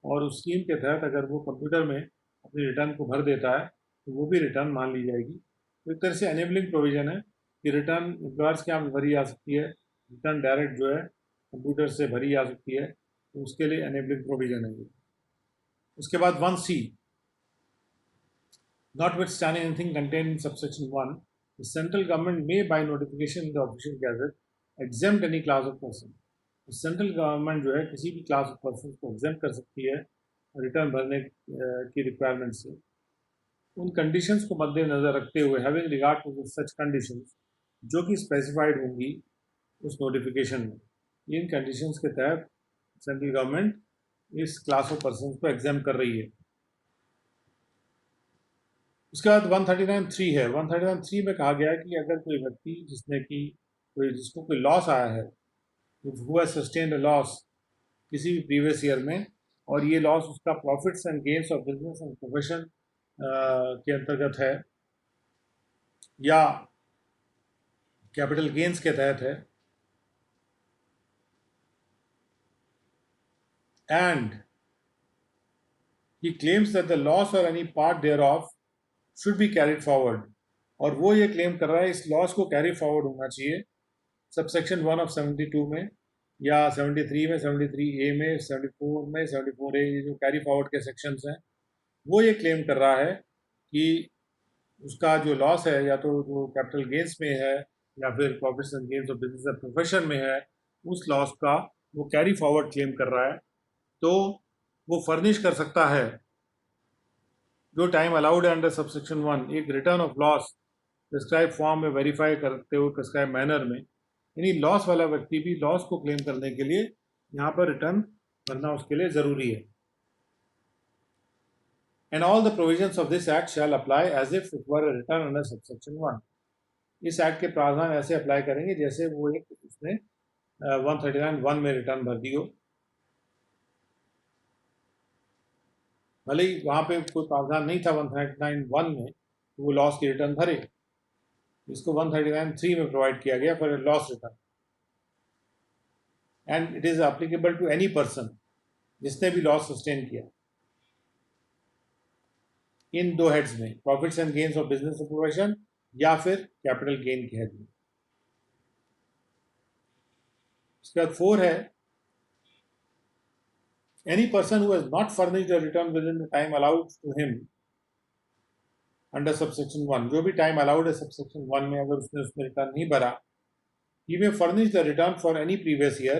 और उस स्कीम के तहत अगर वो कंप्यूटर में अपनी रिटर्न को भर देता है तो वो भी रिटर्न मान ली जाएगी। तो एक तरह से एनेबलिंग प्रोविजन है कि रिटर्न एम्प्लॉयर्स के यहाँ भरी जा सकती है, रिटर्न डायरेक्ट जो है कंप्यूटर से भरी जा सकती है, तो उसके लिए एनेबलिंग प्रोविजन है ये। उसके बाद 1C, notwithstanding anything contained in subsection 1, the central government may by notification in the official gazette exempt any class of person। Central government जो है किसी भी क्लास ऑफ पर्सन को एग्जाम कर सकती है रिटर्न भरने की रिक्वायरमेंट से, उन कंडीशंस को मद्देनज़र रखते हुए, having regard to such conditions जो कि स्पेसिफाइड होंगी उस नोटिफिकेशन में। इन कंडीशंस के तहत सेंट्रल गवर्नमेंट इस क्लास ऑफ पर्सन को एग्जाम कर रही है। उसके बाद 139(3) है। 139(3) में कहा गया है कि अगर कोई व्यक्ति जिसको कोई लॉस आया है, who has sustained a loss किसी भी प्रीवियस ईयर में, और ये लॉस उसका profits and gains of business and profession के अंतर्गत है या कैपिटल गेन्स के तहत है, and he claims that the loss or any part thereof should be carried forward, और वो ये क्लेम कर रहा है इस लॉस को कैरी फॉरवर्ड होना चाहिए सबसेक्शन 1 ऑफ 72 में या 73 में, 73A में, 74 में, 74A, ये जो कैरी फॉरवर्ड के सेक्शंस हैं, वो ये क्लेम कर रहा है कि उसका जो लॉस है या तो जो कैपिटल गेन्स में है या फिर profits and gains of business and profession में है, उस लॉस का वो कैरी फॉरवर्ड क्लेम कर रहा है, तो वो फर्निश कर सकता है जो टाइम अलाउड है अंडर सबसेक्शन 1 एक return of loss prescribe form में वेरीफाई करते हुए प्रिस्क्राइब मैनर में। यानी लॉस वाला व्यक्ति भी लॉस को क्लेम करने के लिए यहाँ पर रिटर्न भरना उसके लिए ज़रूरी है। And all the provisions of this act shall apply as if it were a return under subsection 1। इस एक्ट के प्रावधान ऐसे अप्लाई करेंगे जैसे वो एक उसने 139(1) में रिटर्न भर दी हो, भले ही वहाँ पे कोई प्रावधान नहीं था 139(1) में तो वो लॉस की रिटर्न भरे। इसको 139(3) में प्रोवाइड किया गया for a loss return, and it is applicable to any person जिसने भी लॉस सस्टेन किया इन दो हेड्स में, profits and gains of business और प्रोफेशन या फिर कैपिटल गेन के हेड में। उसके बाद 4 है, any person who has not furnished a return within the time allowed to him under subsection 1, जो भी टाइम अलाउड है सबसेक्शन 1 में, अगर उसने उसमें रिटर्न नहीं भरा, he may furnish the return for any previous year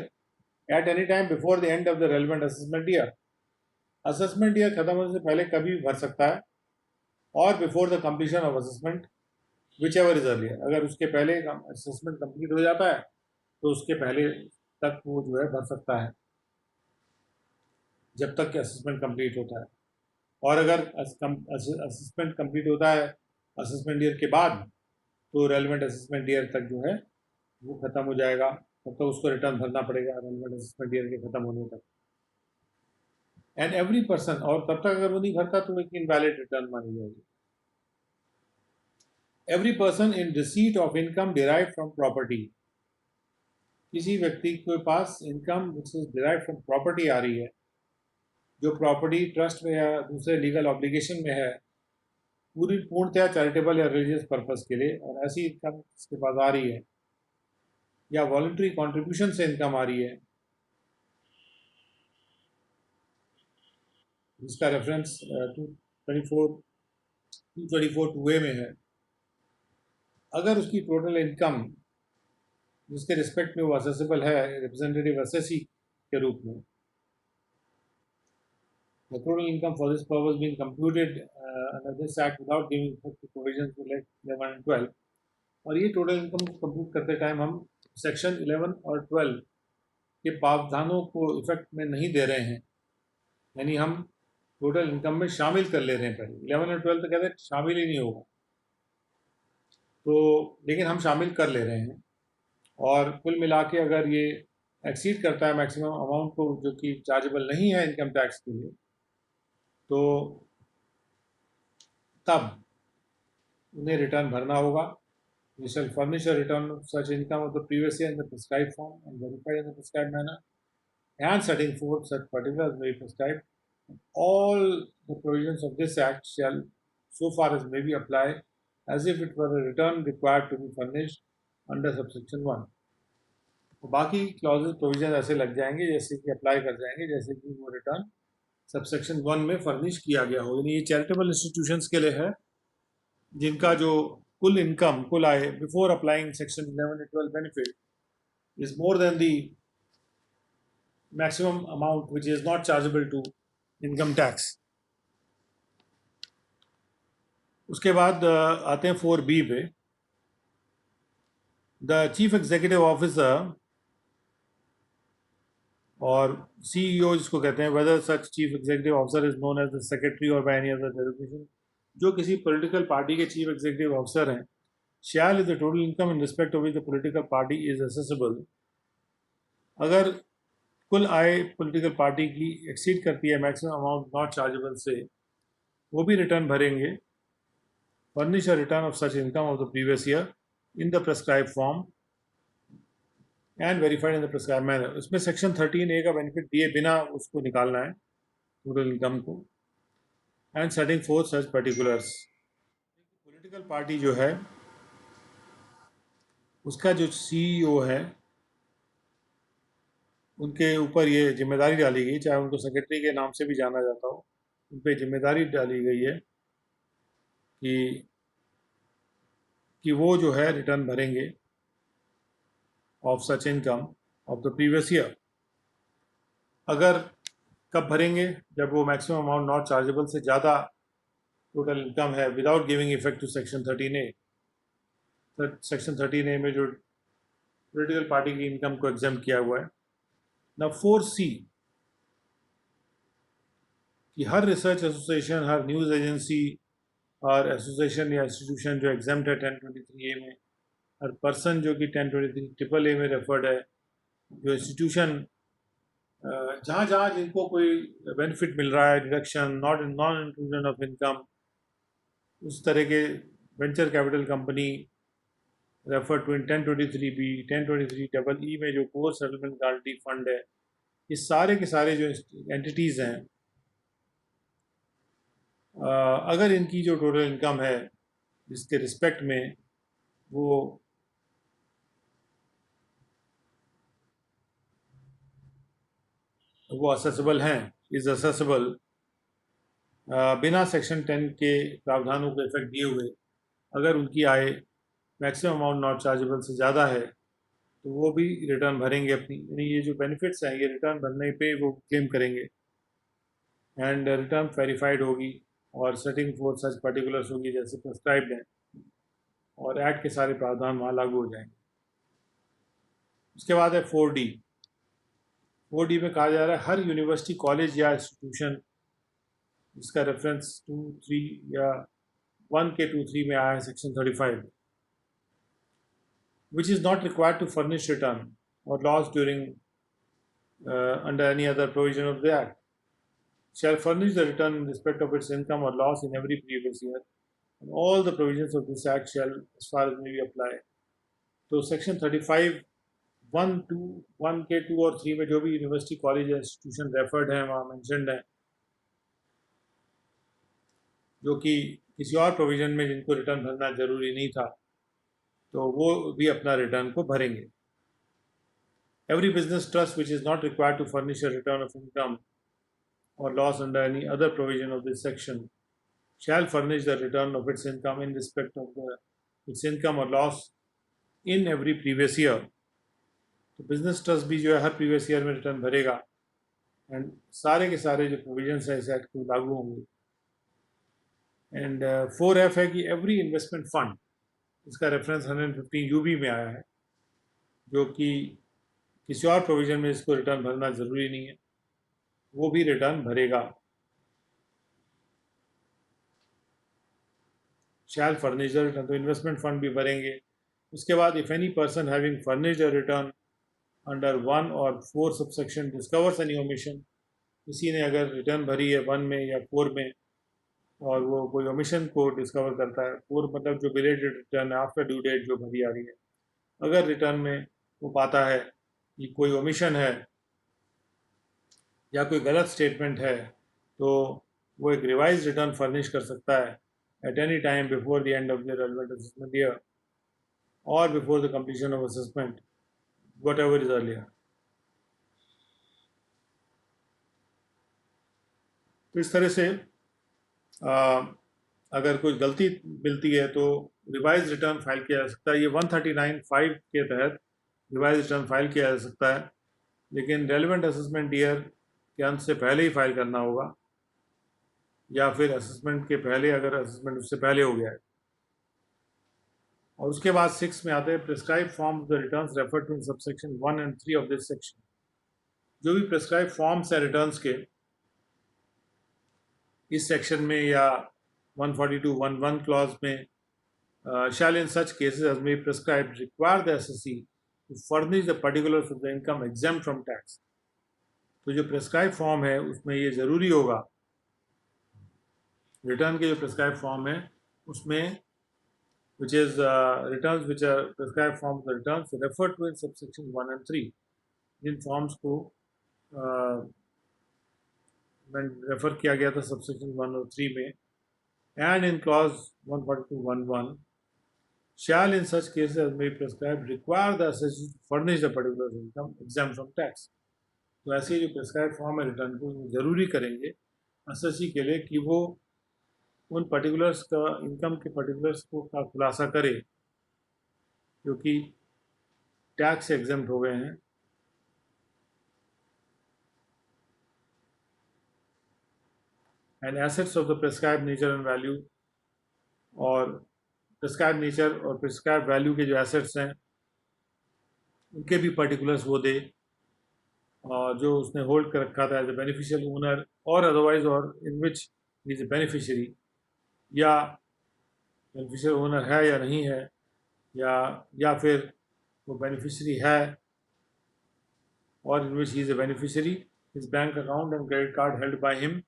at any time before the end of the relevant assessment year। Assessment year खत्म होने से पहले कभी भर सकता है, और before the completion of assessment which ever is earlier, अगर उसके पहले असेसमेंट कंप्लीट हो जाता है तो उसके पहले तक वो जो है भर सकता है जब तक कि असेसमेंट कंप्लीट होता है। और अगर असेसमेंट कंप्लीट होता है असेसमेंट ईयर के बाद तो रेलेवेंट असेसमेंट ईयर तक जो है वो ख़त्म हो जाएगा, तब तक उसको रिटर्न भरना पड़ेगा रेलेवेंट असेसमेंट ईयर के ख़त्म होने तक। एंड एवरी पर्सन, और तब तक अगर वो नहीं भरता तो एक इनवैलिड रिटर्न मानी जाएगी। Every person in receipt of income derive from property, किसी व्यक्ति के पास income which is derive from property आ रही है जो प्रॉपर्टी ट्रस्ट में या दूसरे लीगल ऑब्लिगेशन में है पूर्णतया चैरिटेबल या रिलीजियस पर्पस के लिए, और ऐसी इनकम इसके पास आ रही है या वॉलंटरी कंट्रीब्यूशन से इनकम आ रही है, जिसका रेफरेंस 224 2A में है, अगर उसकी टोटल इनकम जिसके रिस्पेक्ट में वो असेसेबल है रिप्रेजेंटेटिव असेसी के रूप में, the total income for this purpose being computed under this act without giving effect to provisions to 11 and 12, और ये टोटल इनकम को कंप्यूट करते टाइम हम सेक्शन 11 और 12 के प्रावधानों को इफेक्ट में नहीं दे रहे हैं, यानी हम टोटल इनकम में शामिल कर ले रहे हैं। पहले 11 और 12 तो कहते हैं शामिल ही नहीं होगा, तो लेकिन हम शामिल कर ले रहे हैं, और कुल मिला के अगर ये एक्सीड करता है मैक्सिमम अमाउंट को जो कि चार्जेबल नहीं है इनकम टैक्स के लिए, तो तब उन्हें रिटर्न भरना होगा। You shall furnish a return of such income of the previous year in the prescribed form and verified in the prescribed manner, and setting forth such particulars may be prescribed. All the provisions of this act shall, so far as may be, apply as if it were a return required to be furnished under subsection 1. बाकी clauses provision ऐसे लग जाएंगे जैसे कि apply कर जाएंगे जैसे कि वो रिटर्न सबसेक्शन 1 में फर्निश किया गया हो। यानी ये चैरिटेबल इंस्टीट्यूशंस के लिए है जिनका जो कुल इनकम, कुल आय before applying section 11 and 12 benefit is more than the maximum amount which is not chargeable to income tax. उसके बाद आते हैं 4B पे, the chief executive officer or CEO जिसको कहते हैं, whether such chief executive officer is known as the secretary or by any other designation, जो किसी पॉलिटिकल पार्टी के चीफ एग्जीक्यूटिव ऑफिसर हैं, shall if the total income in respect of which the political party is assessable, अगर कुल आय political party की exceed करती है maximum amount not chargeable से, वो भी रिटर्न भरेंगे। Furnish a return of such income of the previous year in the prescribe form and verified in the prescribe manner. उसमें सेक्शन 13A का बेनिफिट दिए बिना उसको निकालना है टोटल इनकम को, and setting fourth such particulars. Political party जो है उसका जो CEO है उनके ऊपर ये जिम्मेदारी डाली गई, चाहे उनको सेक्रेटरी के नाम से भी जाना जाता हो, उन पर जिम्मेदारी डाली गई है कि वो जो है रिटर्न भरेंगे of such income of the previous year. अगर कब भरेंगे? जब वो मैक्सिमम अमाउंट नॉट चार्जेबल से ज़्यादा टोटल इनकम है without giving effect to section 13A। Section 13A में जो पॉलिटिकल पार्टी की इनकम को एग्जाम किया हुआ है। ना 4C कि हर रिसर्च एसोसिएशन, हर न्यूज़ एजेंसी और एसोसिएशन या इंस्टीट्यूशन जो एग्जाम्ड है 1023A में, हर पर्सन जो कि 1023 में रेफर्ड है, जो इंस्टीट्यूशन जहाँ जहाँ जिनको कोई बेनिफिट मिल रहा है, deduction, non inclusion of income, उस तरह के venture capital company refer to in 1023B, 1023EE में जो कोर सेटलमेंट गारंटी फंड है, ये सारे के सारे जो एंटिटीज़ हैं, अगर इनकी जो टोटल इनकम है जिसके रिस्पेक्ट में वो असेसेबल हैं, इज असेसेबल, बिना सेक्शन 10 के प्रावधानों को इफेक्ट दिए हुए, अगर उनकी आय मैक्सिमम अमाउंट नॉट चार्जेबल से ज़्यादा है तो वो भी रिटर्न भरेंगे अपनी, यानी ये जो बेनिफिट्स हैं ये रिटर्न भरने पे वो क्लेम करेंगे, एंड रिटर्न वेरीफाइड होगी और सेटिंग फोर्थ सच पर्टिकुलर्स होगी जैसे प्रेस्क्राइब्ड हैं, और एक्ट के सारे प्रावधान वहाँ लागू हो जाएंगे। उसके बाद है 4D। 4D में कहा जा रहा है हर यूनिवर्सिटी, कॉलेज या इंस्टीट्यूशन जिसका रेफरेंस 2, 3 या 1 के 2, 3 में आया है section 35, which is not required to furnish return or loss during under any other provision of the Act, shall furnish the return in respect of its income or loss in every previous year, and all the provisions of this Act shall, as far as may be, apply. तो section 35 1, 2, 1 के 2 और 3 में जो भी university, college या institution referred है वहाँ mentioned है, जो कि किसी और प्रोविजन में जिनको रिटर्न भरना जरूरी नहीं था, तो वो भी अपना रिटर्न को भरेंगे. Every business trust which is not required to furnish a return of income or loss under any other provision of this section shall furnish the return of its income in respect of its income or loss in every previous year. तो business trust भी जो है हर previous year में return भरेगा and सारे के सारे जो प्रोविजंस है इस एक्ट को लागू होंगे. एंड 4F है कि एवरी इन्वेस्टमेंट फंड, इसका रेफरेंस 115 यूबी में आया है, जो कि किसी और प्रोविजन में इसको रिटर्न भरना ज़रूरी नहीं है, वो भी रिटर्न भरेगा. शैल फर्निश द रिटर्न, तो इन्वेस्टमेंट फंड भी भरेंगे. उसके बाद if any person having furnished a return under 1 और 4 सबसेक्शन डिस्कवर्स एनी ओमिशन, किसी ने अगर रिटर्न भरी है 1 में या 4 में और वो कोई ओमिशन को डिस्कवर करता है, 4 मतलब जो बिलेटेड रिटर्न है आफ्टर ड्यू डेट जो भरी आ रही है, अगर रिटर्न में वो पाता है कि कोई ओमिशन है या कोई गलत स्टेटमेंट है, तो वो एक रिवाइज रिटर्न फर्निश कर सकता है at any time before the end of the relevant assessment year or before the completion of assessment, whatever is earlier. तो इस तरह से अगर कोई गलती मिलती है तो रिवाइज रिटर्न फाइल किया जा सकता है. ये 139(5) के तहत रिवाइज रिटर्न फाइल किया जा सकता है, लेकिन रेलिवेंट असेसमेंट ईयर के अंत से पहले ही फाइल करना होगा, या फिर असेसमेंट के पहले अगर असेसमेंट उससे पहले हो गया है. और उसके बाद 6 में आते हैं prescribe form of the returns refer to in subsection 1 and 3 of this section. जो भी प्रिस्क्राइब फॉर्म्स है रिटर्न्स के इस सेक्शन में या 142(1)(1) क्लॉज में shall in such cases as may be prescribed require the assessee to furnish the particulars of the income exempt from tax. तो जो प्रिस्क्राइब फॉर्म है उसमें ये ज़रूरी होगा, रिटर्न के जो प्रिस्क्राइब फॉर्म है उसमें which is returns which are prescribed forms of the returns referred to in subsection 1 and 3. Jin forms को रेफर किया गया था सबसेक्शन 1 और 3 में, and in clause 142(1)(1) shall in such cases as may be prescribed require the assessee to furnish the particular income exempt from tax. तो ऐसे जो prescribe form है रिटर्न को ज़रूरी करेंगे असेसी के लिए कि वो उन पर्टिकुलर्स का इनकम के पर्टिकुलर्स को का खुलासा करे जो कि टैक्स से एग्जेम्प्ट हो गए हैं. And assets of the prescribe nature and value, और प्रिस्क्राइब नेचर और प्रिस्क्राइब वैल्यू के जो एसेट्स हैं उनके भी पर्टिकुलर्स वो दे, और जो उसने होल्ड कर रखा था एज ए बेनिफिशियल ओनर और अदरवाइज, और in which is a beneficiary, या बेनिफिशियल ओनर है या नहीं है, या फिर वो बेनिफिशियरी है और in which he is a beneficiary, his bank account and credit card held by him,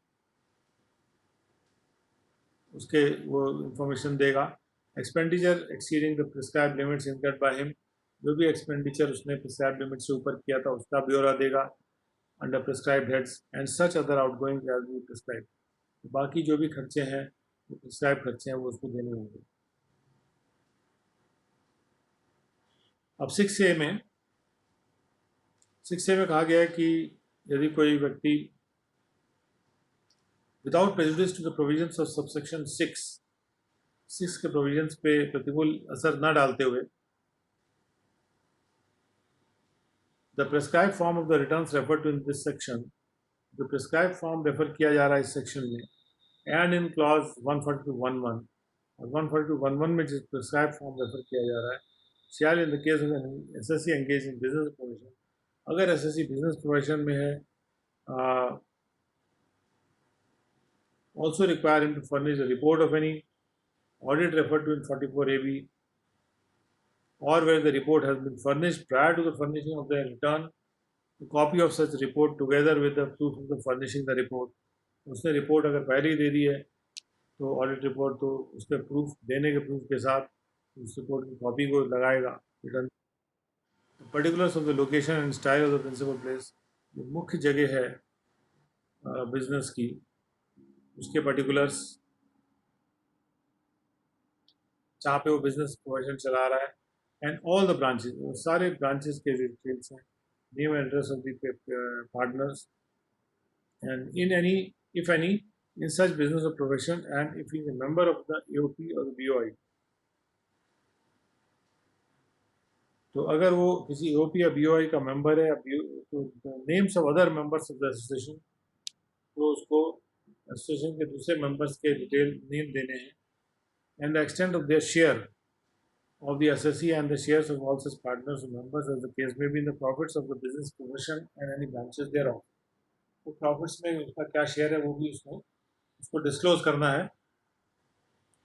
उसके वो इंफॉर्मेशन देगा. Expenditure exceeding the prescribe limits incurred by him, जो भी एक्सपेंडिचर उसने प्रिस्क्राइब लिमिट से ऊपर किया था उसका ब्यौरा देगा under prescribe heads, and such other outgoing edge be prescribe. बाकी जो भी खर्चे हैं वो प्रिस्क्राइब खर्चे हैं वो उसको देने होंगे. अब 6A में कहा गया है कि यदि कोई व्यक्ति without prejudice to the provisions of subsection 6 के प्रोविजंस पे प्रतिकूल असर न डालते हुए the prescribe form of the returns refer to in this section, जो प्रिस्क्राइब फॉर्म रेफर किया जा रहा है इस सेक्शन में, एंड इन क्लॉज 142(1)(1) और 142(1)(1) में जिस प्रिस्क्राइब फॉर्म रेफर किया जा रहा है, shall in the case of an assessee engaged in business profession, अगर assessee बिजनेस प्रोफेशन में है, also require him to furnish a report of any audit referred to in 44AB, or where the report has been furnished prior to the furnishing of the return, a copy of such report together with the proof of the furnishing the report. उसने report अगर पहले ही दे दी है तो audit report तो उसके proof देने के proof के साथ उस रिपोर्ट की कॉपी को लगाएगा. Return particulars of the location and style of the principal place, जो मुख्य जगह है बिजनेस की, उसके पर्टिकुलर्स जहाँ पे वो बिजनेस प्रोफेशन चला रहा है, एंड ऑल द ब्रांचेस, वो सारे ब्रांचेस के डिटेल्स हैं, name and address of the partners, and in any, if any, in such business or profession, and if he is a member of the AOP or the BOI. तो अगर वो किसी AOP या BOI का member है, तो names of other members of the association, तो उसको एसोसिएशन के दूसरे मेंबर्स के डिटेल नेम देने हैं, and the extent of their share of the SSE and the shares of all such partners or members as the case may be in the profits of the business profession and any branches thereof. तो profits में उसका क्या share है वो भी उसको disclose करना है।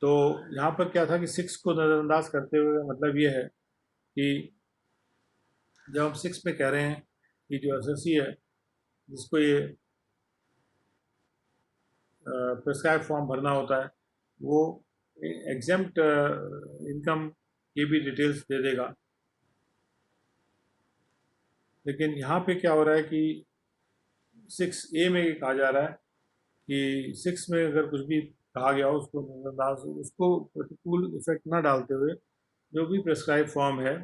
तो यहाँ पर क्या था कि 6 को नज़रअंदाज करते हुए मतलब ये है कि जब हम 6 में कह रहे हैं कि जो एसएससी है जिसको ये प्रिस्क्राइब फॉर्म भरना होता है वो एग्जेम्प्ट इनकम की भी डिटेल्स दे देगा, लेकिन यहाँ पे क्या हो रहा है कि 6A में कहा जा रहा है कि 6 में अगर कुछ भी कहा गया हो उसको नज़रअंदाज, उसको प्रतिकूल इफेक्ट ना डालते हुए जो भी प्रिस्क्राइब फॉर्म है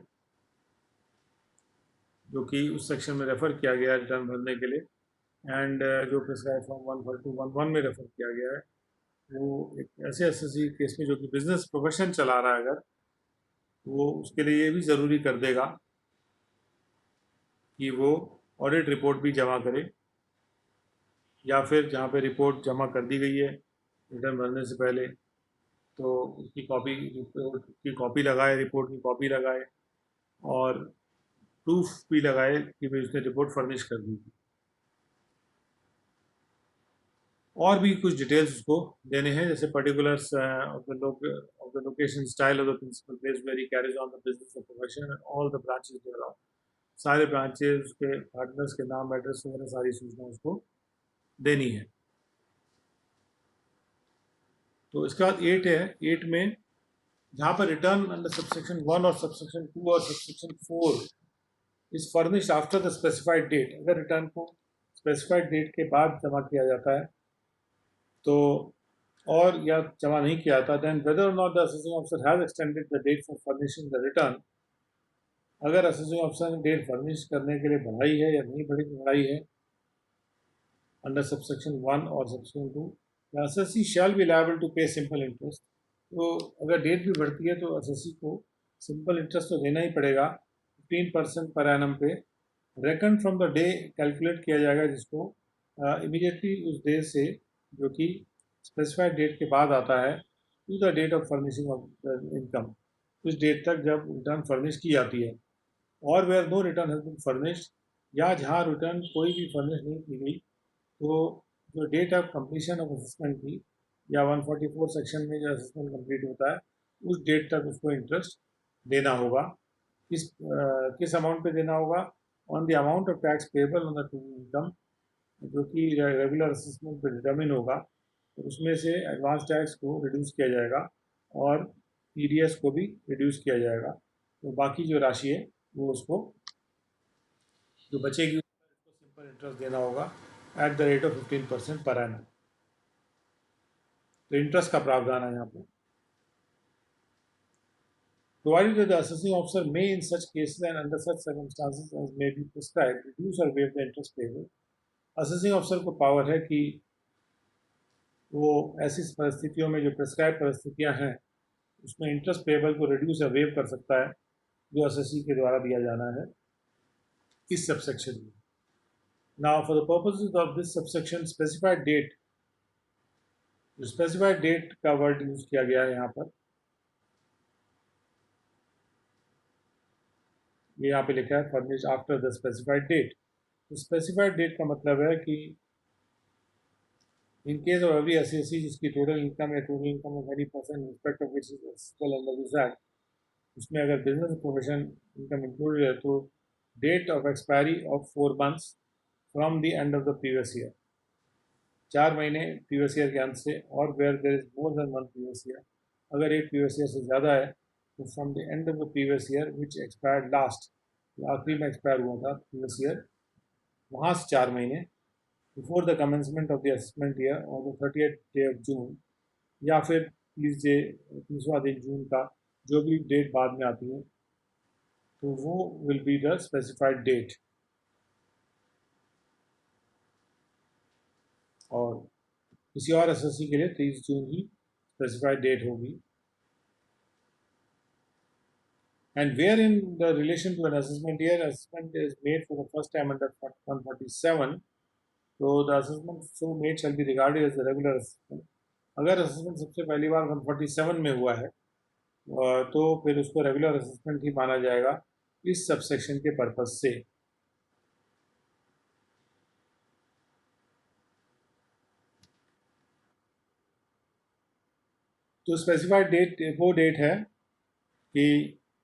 जो कि उस सेक्शन में रेफ़र किया गया है रिटर्न भरने के लिए, एंड जो प्रिस्क्राइब फॉर्म 14211 में रेफ़र किया गया है वो एक ऐसे एसएससी केस में जो कि बिजनेस प्रोफेशन चला रहा है अगर वो उसके लिए ये भी ज़रूरी कर देगा कि वो ऑडिट रिपोर्ट भी जमा करे, या फिर जहाँ पे रिपोर्ट जमा कर दी गई है रिटर्न भरने से पहले तो उसकी कॉपी, रिपोर्ट की कॉपी लगाए, रिपोर्ट की कॉपी लगाए और प्रूफ भी लगाए कि भाई उसने रिपोर्ट फर्निश कर दी थी। और भी कुछ डिटेल्स उसको देने हैं, जैसे particulars of the location, style of the principal place where he carries on the business of profession and all the branches there, सारे ब्रांचेस उसके पार्टनर्स के नाम, एड्रेस वगैरह सारी सूचना उसको देनी है। तो इसके बाद 8 है। 8 में जहाँ पर रिटर्न अंडर सबसेक्शन 1 और सबसेक्शन 2 और subsection 4 is furnished after the specified date, अगर रिटर्न को स्पेसिफाइड डेट के बाद जमा किया जाता है तो और या जमा नहीं किया था, then whether or not the assessing officer has extended the date for furnishing the return, अगर असेसिंग ऑफिसर ने डेट फर्निश करने के लिए बढ़ाई है या नहीं बढ़ाई है अंडर सबसेक्शन 1 और subsection 2, the assessee shall be liable to pay simple interest. तो अगर डेट भी बढ़ती है तो असेसी को सिंपल इंटरेस्ट तो देना ही पड़ेगा 15% पर एनम पे, reckon from the day calculate किया जाएगा जिसको इमीडिएटली उस डे से जो कि स्पेसिफाइड डेट के बाद आता है to the date of furnishing of income, उस डेट तक जब रिटर्न फर्निश की जाती है, और where no return has been furnished, या जहाँ रिटर्न कोई भी फर्निश नहीं की गई तो जो date of completion of assessment थी या 144 सेक्शन में जो असेसमेंट कंप्लीट होता है उस डेट तक उसको इंटरेस्ट देना होगा। किस अमाउंट पे देना होगा? On the amount of tax payable on the income, जो कि रेगुलर असेसमेंट पे डिटर्मिन होगा, तो उसमें से एडवांस टैक्स को रिड्यूस किया जाएगा और टीडीएस को भी रिड्यूस किया जाएगा, तो बाकी जो राशि है वो उसको जो बचेगी उसको सिंपल इंटरेस्ट देना होगा at the rate of 15% per annum. तो इंटरेस्ट का प्रावधान है यहाँ पर। Provided that the assessing officer may in such cases and under such circumstances as may be prescribed reduce or waive the interest payable, assessing officer को power है कि वो ऐसी परिस्थितियों में जो प्रेस्क्राइब परिस्थितियां हैं उसमें इंटरेस्ट पेबल को रिड्यूस या वेव कर सकता है जो असेसी के द्वारा दिया जाना है इस सबसेक्शन में। Now for the purposes of this subsection specified date, जो स्पेसिफाइड डेट का वर्ड यूज किया गया है यहाँ पर, ये यहाँ पे लिखा है furnish after the specified date. तो स्पेसिफाइड डेट का मतलब है कि in case of every assessee जिसकी टोटल इनकम या total income of any person respect of which is under this act, उसमें अगर बिजनेस प्रोफेशन इनकम इंक्लूडेड है तो date of expiry of 4 months from the end of the previous year, 4 महीने previous year के अंत से, और where there is more then 1 previous year, अगर एक प्रीवियस ईयर से ज़्यादा है तो from the end of the previous year which expired last, आखिरी में एक्सपायर हुआ था प्रीवियस ईयर, वहाँ से 4 महीने before the commencement of the assessment year और the 30th day of June, या फिर 30वां दिन जून का जो भी डेट बाद में आती है तो वो will be the specified date. और किसी और एसएससी के लिए 30 जून ही स्पेसिफाइड डेट होगी। And where in the relation to an assessment year, assessment is made for the first time under 147, so the assessment so made shall be regarded as the regular assessment. अगर assessment सबसे पहली बार 147 में हुआ है तो फिर उसको रेगुलर असेसमेंट ही माना जाएगा इस सबसेक्शन के पर्पज से। तो स्पेसिफाइड डेट वो डेट है कि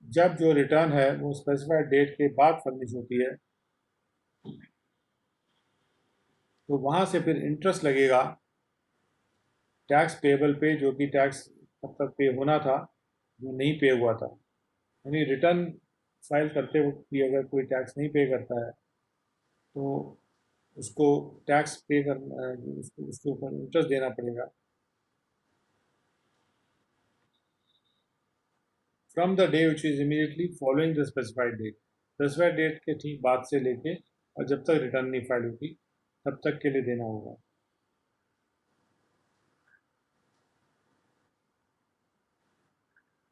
जब जो रिटर्न है वो स्पेसिफाइड डेट के बाद फर्निश होती है, तो वहाँ से फिर इंटरेस्ट लगेगा टैक्स पेबल पे, जो कि टैक्स तब तक पे होना था जो नहीं पे हुआ था। यानी रिटर्न फाइल करते वक्त भी अगर कोई टैक्स नहीं पे करता है तो उसको टैक्स पे करना, उसके ऊपर इंटरेस्ट देना पड़ेगा। From the day which is immediately following the specified date, specified date के ठीक बाद से लेके और जब तक रिटर्न नहीं फाइल होती तब तक के लिए देना होगा।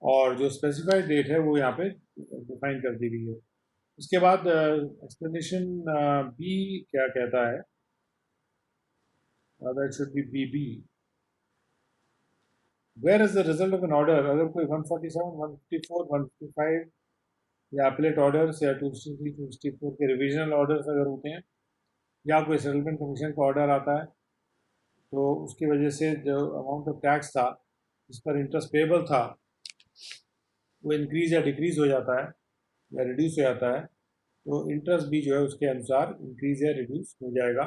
और जो स्पेसिफाइड डेट है वो यहाँ पे डिफाइन कर दी गई है। उसके बाद एक्सप्लेनेशन बी क्या कहता है, that should be B B. Where is the result of an order, अगर कोई 147, 154, 155 या अपलेट ऑर्डर्स या 263, 264 के रिविजनल ऑर्डर्स अगर होते हैं या कोई सेटलमेंट कमीशन का ऑर्डर आता है तो उसकी वजह से जो अमाउंट ऑफ टैक्स था जिस पर इंटरेस्ट पेबल था वो इंक्रीज या डिक्रीज हो जाता है या रिड्यूस हो जाता है, तो इंटरेस्ट भी जो है उसके अनुसार इंक्रीज या रिड्यूस हो जाएगा।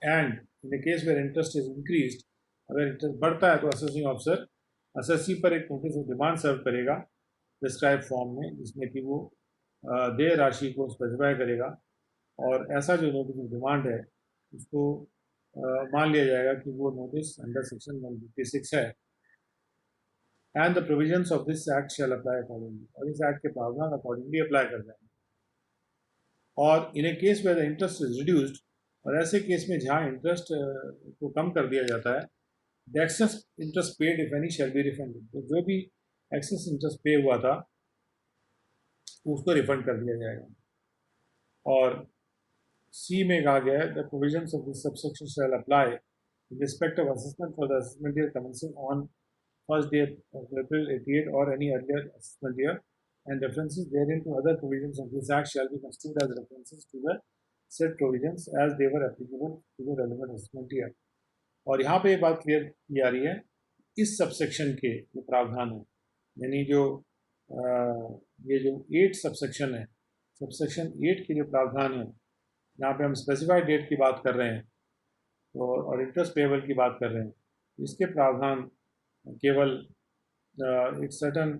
And in case where interest is increase, अगर इंटरेस्ट बढ़ता है तो असेसिंग ऑफिसर असेसी पर एक नोटिस ऑफ डिमांड सर्व करेगा प्रिस्क्राइब फॉर्म में, जिसमें कि वो देय राशि को स्पेसिफाई करेगा। और ऐसा जो नोटिस ऑफ डिमांड है उसको मान लिया जाएगा कि वो नोटिस अंडर सेक्शन 156 है। And the provisions of this act shall apply accordingly, और इस एक्ट के प्रावधान अकॉर्डिंगली अप्लाई कर जाएंगे। और in a case where the interest is reduced, और ऐसे केस में जहाँ इंटरेस्ट को कम कर दिया जाता है, the excess interest paid if any shall be refunded, तो जो भी एक्सेस इंटरेस्ट पे हुआ था उसको रिफंड कर दिया जाएगा। और सी में कहा गया है the provisions of this subsection shall apply in respect of assessment for the assessment year commencing on first day of April 88 or any earlier assessment year, and references therein to other provisions of this act shall be construed as references to the said provisions as they were applicable to the relevant assessment year। और यहाँ पे ये बात clear की जा रही है इस सबसेक्शन के जो प्रावधान है, यानी जो ये जो 8 सबसेक्शन है, सबसेक्शन 8 के जो प्रावधान है, यहाँ पे हम स्पेसिफाइड डेट की बात कर रहे हैं और इंटरेस्ट पेबल की बात कर रहे हैं, इसके प्रावधान केवल एक सर्टन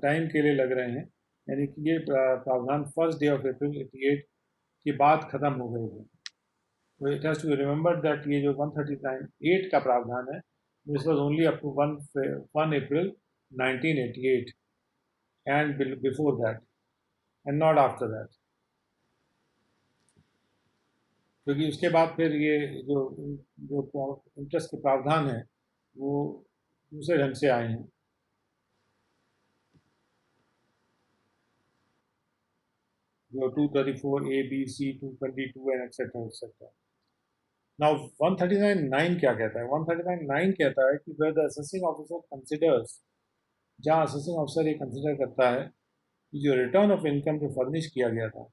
टाइम के लिए लग रहे हैं, यानी कि ये प्रावधान फर्स्ट डे ऑफ अप्रैल 88 के बाद ख़त्म हो गए थे। तो it has to remember that ये जो 139(8) का प्रावधान है this was only up to 1 April 1988 and before that and not after that, क्योंकि उसके बाद फिर ये जो जो इंटरेस्ट के प्रावधान है वो दूसरे ढंग से आए हैं। जो 234 A B C 222 and etcetera etcetera. Now 139(9) क्या कहता है, 139(9) कहता है कि where the assessing officer considers, जहाँ असेसिंग ऑफिसर ये कंसिडर करता है कि जो रिटर्न ऑफ इनकम जो फर्निश किया गया था,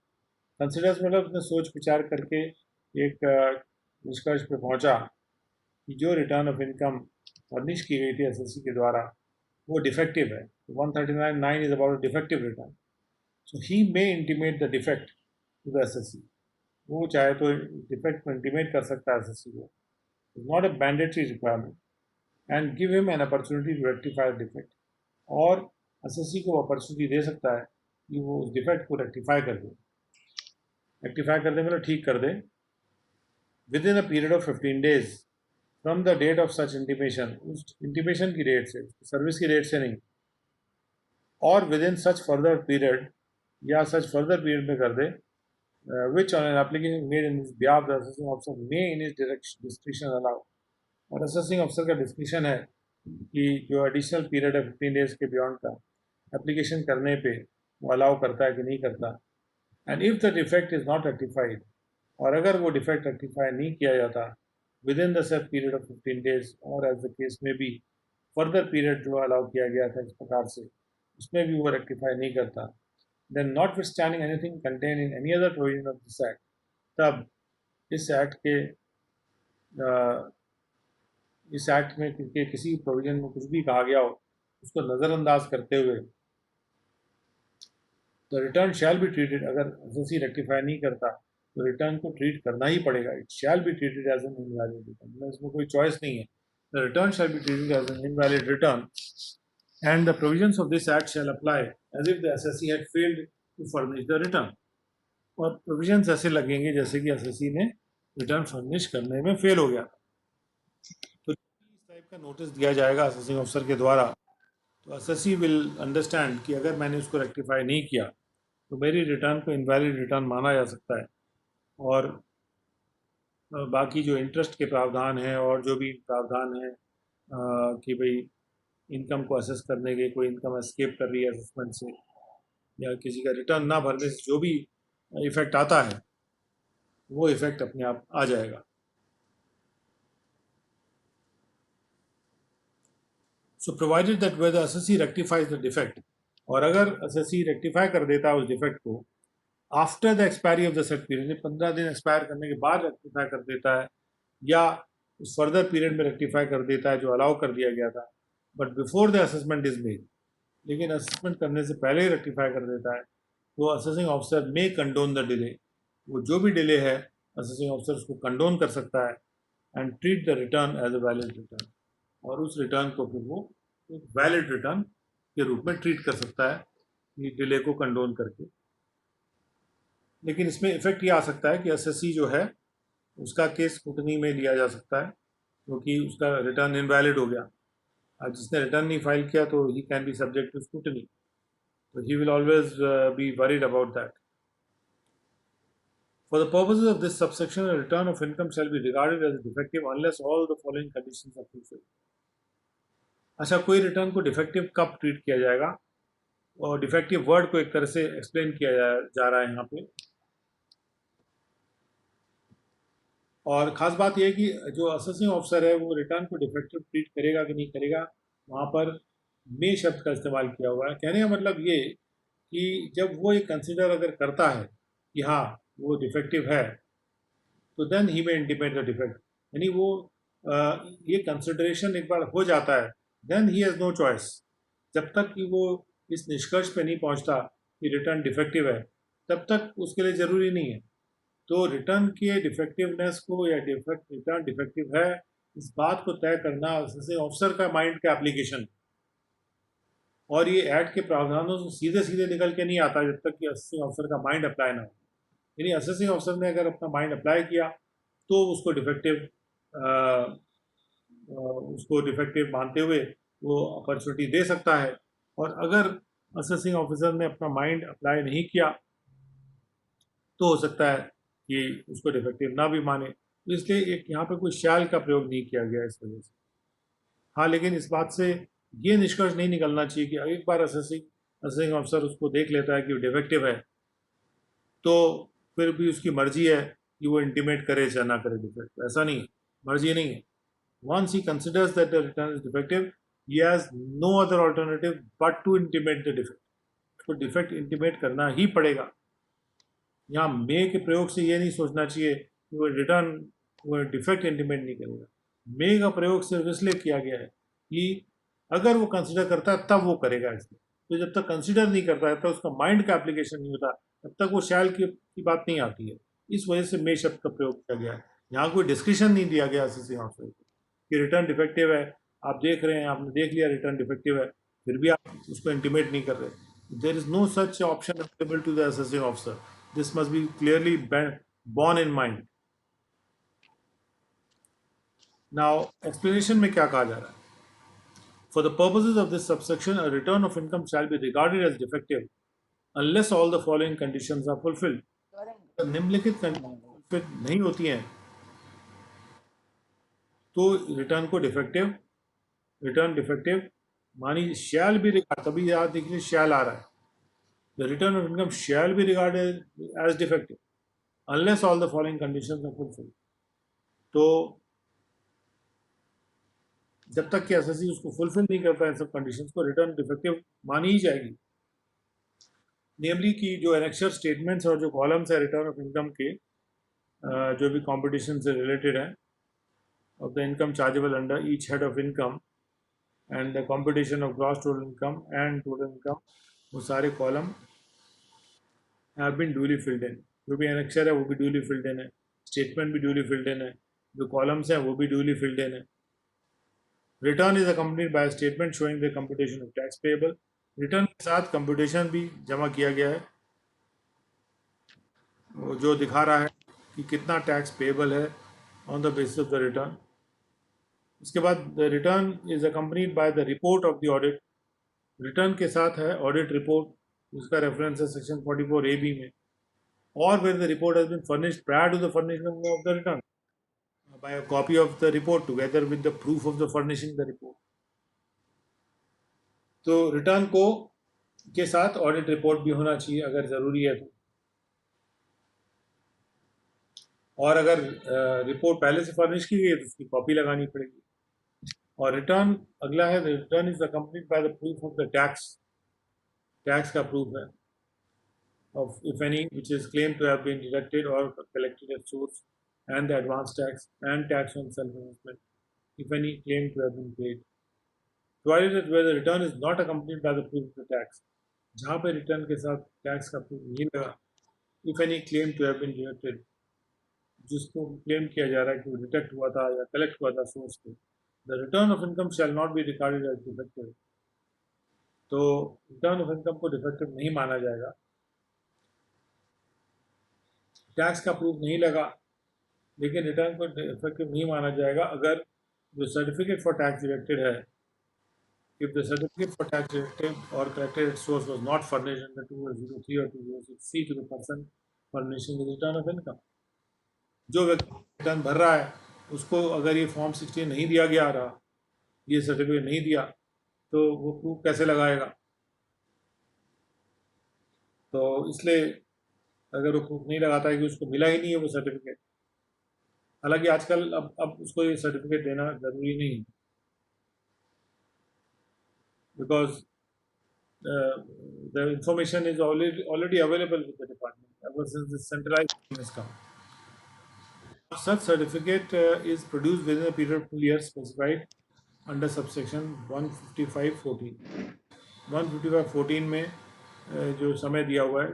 कंसिडर्स मतलब उसने सोच विचार करके एक निष्कर्ष पे पहुंचा कि जो रिटर्न ऑफ इनकम फर्निश की गई थी एसएससी के द्वारा वो डिफेक्टिव है। 139(9) is about defective return, so he may intimate the defect to the assessee, वो चाहे तो डिफेक्ट को इंटीमेट कर सकता है एसएससी को, is not a mandatory requirement, and give him an opportunity to rectify defect, और एसएससी को अपॉर्चुनिटी दे सकता है कि वो उस डिफेक्ट को रेक्टिफाई कर दे। रेक्टिफाई कर दे मतलब ठीक कर दे within a period of 15 days from the date of such intimation, उस इंटीमेशन की डेट से, सर्विस की डेट से नहीं, or within such further period या सच फर्दर पीरियड में कर दे which on an application made in his behalf the assessing officer may in his discretion allow. और असेसिंग अफसर का डिस्क्रिप्शन है कि जो एडिशनल पीरियड है 15 डेज के बियॉन्ड का एप्लीकेशन करने पे वो अलाउ करता है कि नहीं करता. And if the defect is not rectified, और अगर वो डिफेक्ट रेक्टिफाई नहीं किया जाता with in the set period of 15 days और एज द केस में भी फर्दर पीरियड जो अलाउ किया गया था इस प्रकार से उसमें भी वो रेक्टिफाई नहीं करता, then notwithstanding anything contain in any other provision of this act, तब इस एक्ट के इस एक्ट में के किसी प्रोविजन में कुछ भी कहा गया हो उसको नज़रअंदाज करते हुए तो रिटर्न शैल बी ट्रीटेड, अगर एसएससी रेक्टिफाई नहीं करता तो रिटर्न को ट्रीट करना ही पड़ेगा. It shall be treated as an invalid return, इसमें कोई चॉइस नहीं है. The return shall be treated as an invalid return and the provisions of this act shall apply as if the assessee had failed to furnish the return. और provisions ऐसे लगेंगे जैसे कि SSC ने रिटर्न फर्निश करने में fail हो गया. तो इस टाइप का नोटिस दिया जाएगा असेसिंग ऑफिसर के द्वारा, तो एसएससी विल अंडरस्टैंड कि अगर मैंने उसको रेक्टिफाई नहीं किया तो मेरी रिटर्न को इनवैलिड रिटर्न माना जा सकता है. और बाकी जो इंटरेस्ट के प्रावधान हैं और जो भी प्रावधान हैं कि भाई इनकम को असेस करने के, कोई इनकम एस्केप कर रही है असेसमेंट से या किसी का रिटर्न ना भरने से जो भी इफेक्ट आता है वो इफेक्ट अपने आप आ जाएगा. So provided that where the assessee rectifies the defect, और अगर एसएससी रेक्टिफाई कर देता है उस डिफेक्ट को after the expiry of the set period, 15 दिन एक्सपायर करने के बाद रेक्टिफाई कर देता है या उस फर्दर पीरियड में रेक्टिफाई कर देता है जो अलाउ कर दिया गया था, but before the assessment is made, लेकिन असेसमेंट करने से पहले ही रेक्टिफाई कर देता है, तो assessing officer may condone the delay. वो जो भी डिले है असेसिंग ऑफिसर उसको कंडोन कर सकता है and treat the return as a valid return, और उस रिटर्न को फिर वो एक वैलिड रिटर्न के रूप में ट्रीट कर सकता है ये डिले को कंडोन करके. लेकिन इसमें इफेक्ट ये आ सकता है कि एसएससी जो है उसका केस स्क्रूटनी में लिया जा सकता है क्योंकि उसका रिटर्न इनवैलिड हो गया. अब जिसने रिटर्न नहीं फाइल किया तो he can be subject to scrutiny, तो he will always be worried about that. For the purposes of this subsection, a return of income shall be regarded as defective unless all the following conditions are fulfilled. अच्छा, कोई return को defective कब treat किया जाएगा, और defective word को एक तरह से एक्सप्लेन किया जा रहा है यहाँ पे. और ख़ास बात यह है कि जो असेसिंग ऑफिसर है वो रिटर्न को डिफेक्टिव ट्रीट करेगा कि नहीं करेगा, वहाँ पर मे शब्द का इस्तेमाल किया हुआ है. कहने का मतलब ये कि जब वो ये कंसिडर अगर करता है कि हाँ वो डिफेक्टिव है तो देन ही में इंटीमेट द डिफेक्ट, यानी वो ये कंसिडरेशन एक बार हो जाता है, then he has no choice. जब तक कि वो इस निष्कर्ष पे नहीं पहुंचता कि रिटर्न डिफेक्टिव है तब तक उसके लिए ज़रूरी नहीं है. तो रिटर्न के डिफेक्टिवनेस को या रिटर्न डिफेक्टिव है इस बात को तय करना असेसिंग ऑफिसर का माइंड का एप्लीकेशन, और ये एक्ट के प्रावधानों से सीधे सीधे निकल के नहीं आता जब तक कि असेसिंग ऑफिसर का माइंड अप्लाई ना हो. यानी असेसिंग ऑफिसर ने अगर अपना माइंड अप्लाई किया तो उसको डिफेक्टिव मानते हुए वो अपॉर्चुनिटी दे सकता है, और अगर असेसिंग ऑफिसर ने अपना माइंड अप्लाई नहीं किया तो हो सकता है कि उसको डिफेक्टिव ना भी माने. तो इसलिए एक यहाँ पे कोई शैल का प्रयोग नहीं किया गया इस वजह से. हाँ, लेकिन इस बात से ये निष्कर्ष नहीं निकलना चाहिए कि एक बार असेसिंग ऑफिसर उसको देख लेता है कि वो डिफेक्टिव है तो फिर भी उसकी मर्जी है कि वो इंटीमेट करे या ना करे डिफेक्ट. ऐसा नहीं है, मर्जी नहीं है. Once he considers that the return is defective, he has no other alternative but to intimate the defect. तो डिफेक्ट इंटीमेट करना ही पड़ेगा. यहाँ मे के प्रयोग से ये नहीं सोचना चाहिए कि वो डिफेक्ट इंटीमेट नहीं करेगा. मे का प्रयोग सिर्फ इसलिए किया गया है कि अगर वो कंसिडर करता है तब वो करेगा इसलिए. तो जब तक कंसिडर नहीं करता है तब उसका माइंड का एप्लीकेशन नहीं होता तब तक वो शैल की बात नहीं आती है. इस वजह से मे शब्द का प्रयोग किया गया है. यहाँ कोई डिस्क्रिप्शन नहीं दिया गया असेसिंग ऑफिसर को कि रिटर्न डिफेक्टिव है, आप देख रहे हैं, आपने देख लिया रिटर्न डिफेक्टिव है, फिर भी आप उसको इंटीमेट नहीं कर रहे. There is no such option available to the assessing officer. This must be clearly borne in mind. Now explanation में क्या कहा जा रहा है. For the purposes of this subsection, a return of income shall be regarded as defective unless all the following conditions are fulfilled. निम्नलिखित condition नहीं होती हैं तो रिटर्न को रिटर्न डिफेक्टिव मानी शैल बी रिगार्ड, तभी याद देखिए शैल आ रहा है, the return of income shall be regarded as defective unless all the following conditions are fulfilled. तो जब तक कि एसएससी उसको फुलफिल नहीं करता है सब कंडीशंस को, रिटर्न डिफेक्टिव मानी ही जाएगी। नेमली कि जो एनेक्चर स्टेटमेंट्स और जो कॉलम्स है रिटर्न ऑफ इनकम के जो भी कंपटीशन से रिलेटेड है, of the income chargeable under each head of income and the computation of gross total income and total income, वो सारे column have been duly filled in. जो भी एनेक्चर है वो भी ड्यूली फिल्ड इन है, स्टेटमेंट भी ड्यूली फिल्ड इन है, जो कॉलम्स हैं वो भी ड्यूली फिल्ड इन है। Return is accompanied by statement showing the computation of tax payable. Return के साथ कंप्यूटेशन भी जमा किया गया है जो दिखा रहा है कि कितना टैक्स पेएबल है on the basis of the return. इसके बाद the return is accompanied by the report of the audit. Return के साथ है ऑडिट रिपोर्ट, उसका रेफरेंस है सेक्शन 44AB में, और where the report has been furnished prior to the furnishing of the return by a copy of the report together with the proof of the furnishing the report। तो return को के साथ audit report भी होना चाहिए अगर ज़रूरी है तो, और अगर रिपोर्ट पहले से फर्निश की गई है तो उसकी कॉपी लगानी पड़ेगी। और रिटर्न अगला है, return is accompanied by the proof of the tax. Tax का प्रूफ है of if any which is claimed to have been deducted or collected at source, and the advance tax and tax on self-investment if any claimed to have been paid, provided that where the return is not accompanied by the proof of the tax, जहाँ पे return के साथ tax का proof नहीं लगा, if any claim to have been deducted, जिसको claim किया जा रहा है कि वो डिटेक्ट हुआ था या कलेक्ट हुआ था सोर्स पे, the return of income shall not be recorded as defective. तो रिटर्न ऑफ इनकम को डिफेक्टिव नहीं माना जाएगा। टैक्स का प्रूफ नहीं लगा लेकिन रिटर्न को डिफेक्टिव नहीं माना जाएगा अगर जो सर्टिफिकेट फॉर टैक्स डिडक्टेड है, if the certificate for tax deducted or collected at source was not furnished under 2003 or 2006 to the person furnishing the return of income. जो व्यक्ति रिटर्न भर रहा है उसको अगर ये फॉर्म 16 नहीं दिया गया रहा, ये सर्टिफिकेट नहीं दिया, तो वो प्रूफ कैसे लगाएगा? तो इसलिए अगर वो प्रूफ नहीं लगाता है कि उसको मिला ही नहीं है वो सर्टिफिकेट, हालांकि आजकल अब उसको ये सर्टिफिकेट देना ज़रूरी नहीं है, because the information is already available with the department ever since the centralized scheme has come. Such certificate is produced within a period of 2 years specified under subsection 155(14). 155(14) में जो समय दिया हुआ है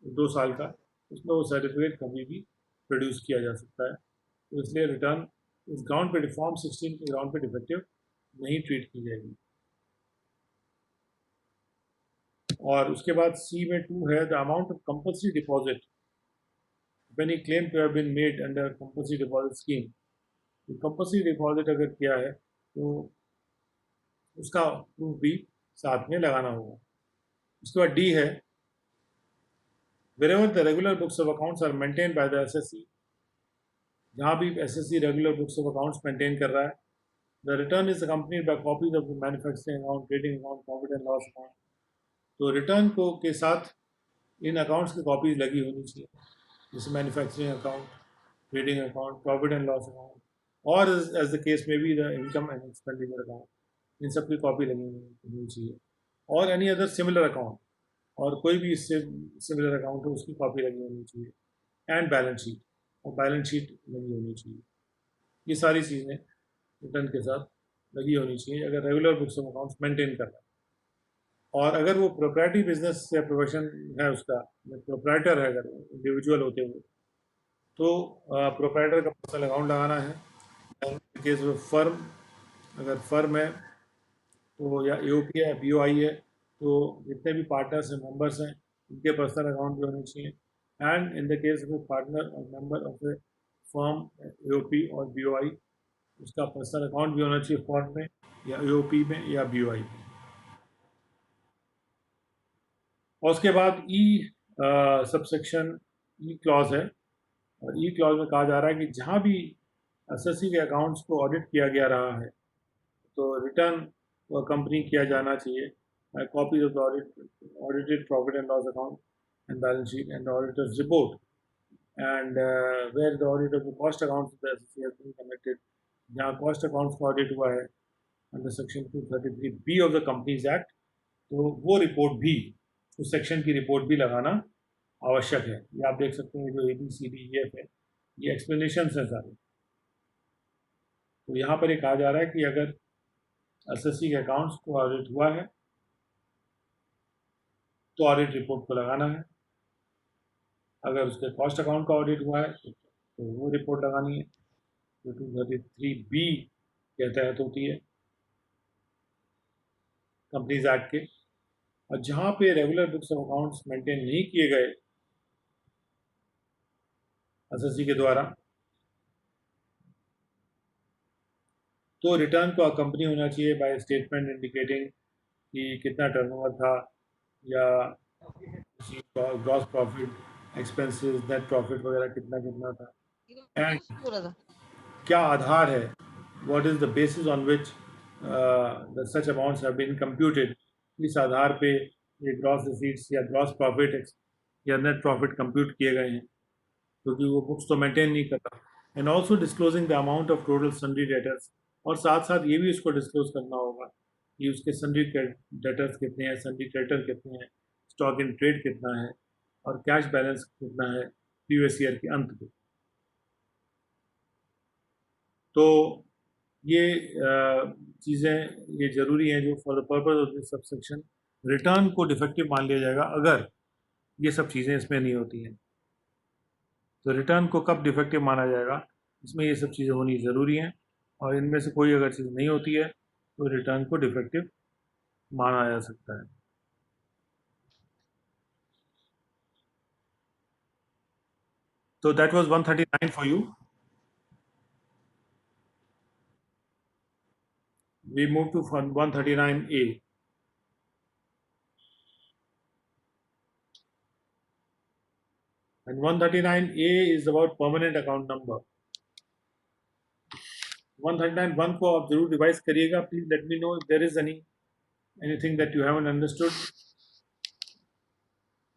2 साल का, उसमें वो सर्टिफिकेट कभी भी प्रोड्यूस किया जा सकता है। तो इसलिए रिटर्न इस ग्राउंड पे फॉर्म 16 के ग्राउंड पे डिफेक्टिव नहीं ट्रीट की जाएगी। और उसके बाद सी में 2 है, the amount of compulsory deposit when he claim to have been made under compulsory deposit scheme. Compulsory deposit अगर किया है तो उसका प्रूफ भी साथ में लगाना होगा। उसके बाद डी है, wherever the regular books of accounts are maintained by the SSC, जहाँ भी SSC regular books of accounts maintain कर रहा है, the return is accompanied by copies of the manufacturing account, trading account, profit and loss account। तो return को के साथ इन accounts की कॉपीज लगी होनी चाहिए, जैसे manufacturing account, trading account, profit and loss account, or as the case में भी the income and expenditure account, इन सब की कॉपी लगी होनी चाहिए, और एनी अदर सिमिलर अकाउंट, और कोई भी इससे सिमिलर अकाउंट हो उसकी कॉपी लगी होनी चाहिए, एंड बैलेंस शीट, और बैलेंस शीट लगी होनी चाहिए। ये सारी चीज़ें रिटर्न के साथ लगी होनी चाहिए अगर regular books of accounts maintain कर रहा है। और अगर वो प्रोप्राइटरी बिजनेस या प्रोफेशन है उसका, प्रोप्राइटर है अगर इंडिविजुअल होते हुए, तो प्रोप्राइटर का पर्सनल अकाउंट लगाना है। केस में फर्म, अगर फर्म है तो या एओपी है, बीओआई है, तो जितने भी पार्टनर्स हैं, मेंबर्स हैं, उनके पर्सनल अकाउंट भी होने चाहिए। And in the case of partner or member of a firm, AOP or BOI, उसका पर्सनल अकाउंट भी होना चाहिए फॉर्म में या एओपी में या बीओआई में। और उसके बाद ई सबसेक्शन ई क्लॉज है, और ई क्लॉज में कहा जा रहा है कि जहाँ भी एसएससी के अकाउंट्स को ऑडिट किया गया रहा है तो रिटर्न कंपनी किया जाना चाहिए copies of the audited profit and loss account and balance sheet and auditors report and where the audit of the cost accounts of the assessee has been conducted, जहाँ cost accounts का audit हुआ है under section 233B of the companies act, तो वो report भी, उस section की report भी लगाना आवश्यक है। ये आप देख सकते हैं जो ABCDEF है, ये एक्सप्लेनेशन है सारे। तो यहाँ पर ये कहा जा रहा है कि अगर एसएससी के अकाउंट्स को ऑडिट हुआ है तो ऑडिट रिपोर्ट को लगाना है, अगर उसके कॉस्ट अकाउंट का ऑडिट हुआ है तो वो रिपोर्ट लगानी है, जो 233B के तहत होती है कंपनीज एक्ट के। और जहाँ पे regular books of accounts maintain नहीं किए गए एसएससी के द्वारा, तो रिटर्न को अकम्पनी होना चाहिए बाय स्टेटमेंट इंडिकेटिंग कि कितना टर्नओवर था, या gross profit, expenses, net profit वगैरह कितना कितना था, एंड क्या आधार है, what is the basis on which such amounts have been computed, इस आधार पे ये ग्रॉस रिसीट्स या ग्रॉस प्रॉफिट या नेट प्रॉफिट कंप्यूट किए गए हैं, क्योंकि वो बुक्स तो मेंटेन नहीं करता। And also disclosing the amount of total sundry debtors, और साथ साथ ये भी उसको डिस्क्लोज करना होगा कि उसके सन्ड्री डेटर्स कितने हैं, सन्ड्री क्रेडिटर कितने हैं, स्टॉक इन ट्रेड कितना है, और कैश बैलेंस कितना है प्रीवियस ईयर के अंत पे। तो ये चीज़ें ये ज़रूरी हैं जो for the purpose of this subsection return को डिफेक्टिव मान लिया जाएगा अगर ये सब चीज़ें इसमें नहीं होती हैं। तो रिटर्न को कब डिफेक्टिव माना जाएगा, इसमें ये सब चीज़ें होनी ज़रूरी हैं, और इनमें से कोई अगर चीज़ नहीं होती है तो रिटर्न को डिफेक्टिव माना जा सकता है। तो that was 139 for you. We move to 139A. And 139A is about permanent account number. 139(1) को आप जरूर रिवाइज करिएगा। Please let me know if there is anything that you haven't understood.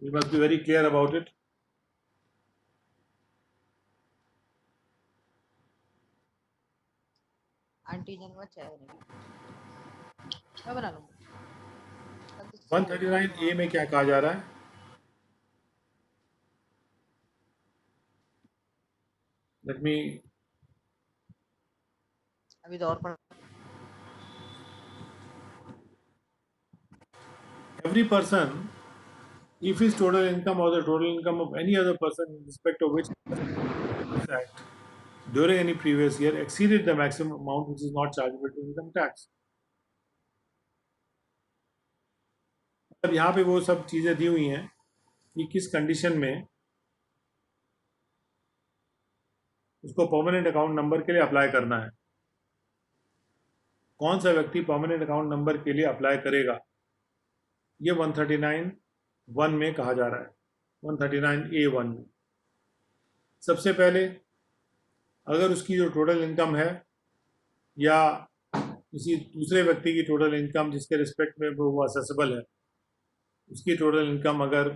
You must be very clear about it. Antigen में चाय नहीं, मैं बना लूँगा। 139A में क्या कहा जा रहा है? Let me. अभी तो और पढ़। Every person, if his total income or the total income of any other person in respect of which this act during any previous year exceeded the maximum amount which is not chargeable to income tax. अब यहाँ पे वो सब चीज़ें दी हुई हैं कि किस कंडीशन में उसको परमानेंट अकाउंट नंबर के लिए अप्लाई करना है, कौन सा व्यक्ति परमानेंट अकाउंट नंबर के लिए अप्लाई करेगा, ये 139(1) में कहा जा रहा है। 139A(1) में सबसे पहले अगर उसकी जो टोटल इनकम है या किसी दूसरे व्यक्ति की टोटल इनकम जिसके रिस्पेक्ट में वो असेसेबल है, उसकी टोटल इनकम अगर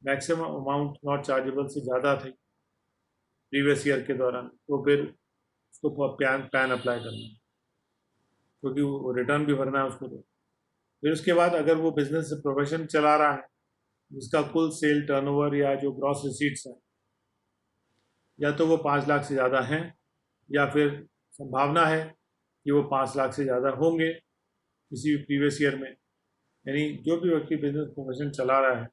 मैक्सिमम अमाउंट नॉट चार्जेबल से ज़्यादा थी प्रीवियस ईयर के दौरान, तो फिर उसको पैन अप्लाई करना है, क्योंकि वो रिटर्न भी भरना है उसको। तो फिर उसके बाद अगर वो बिजनेस प्रोफेशन चला रहा है जिसका कुल सेल टर्नओवर या जो ग्रॉस रिसीट्स हैं या तो वो 5 लाख से ज़्यादा हैं या फिर संभावना है कि वो 5 लाख से ज़्यादा होंगे किसी भी प्रीवियस ईयर में, यानी जो भी व्यक्ति बिजनेस प्रोफेशन चला रहा है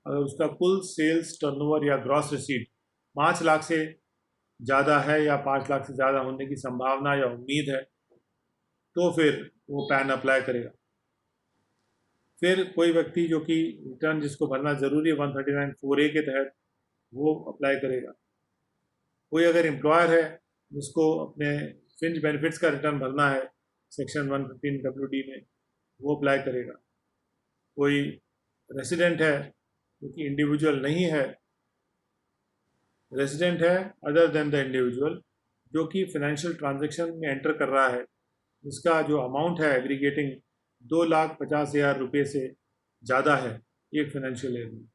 अगर उसका कुल सेल्स टर्नओवर या ग्रॉस रिसीट 5 लाख से ज़्यादा है या 5 लाख से ज़्यादा होने की संभावना या उम्मीद है, तो फिर वो पैन अप्लाई करेगा। फिर कोई व्यक्ति जो कि रिटर्न जिसको भरना ज़रूरी है 139(4)A के तहत, वो अप्लाई करेगा। कोई अगर एम्प्लॉयर है जिसको अपने फ्रिंज बेनिफिट्स का रिटर्न भरना है सेक्शन 115 WD में, वो अप्लाई करेगा। कोई रेसिडेंट है जो कि इंडिविजुअल नहीं है, रेसिडेंट है अदर देन द इंडिविजुअल, जो कि फाइनेंशियल ट्रांजैक्शन में एंटर कर रहा है, जिसका जो अमाउंट है एग्रीगेटिंग 2,50,000 रुपये से ज़्यादा है एक फाइनेंशियल ईयर में,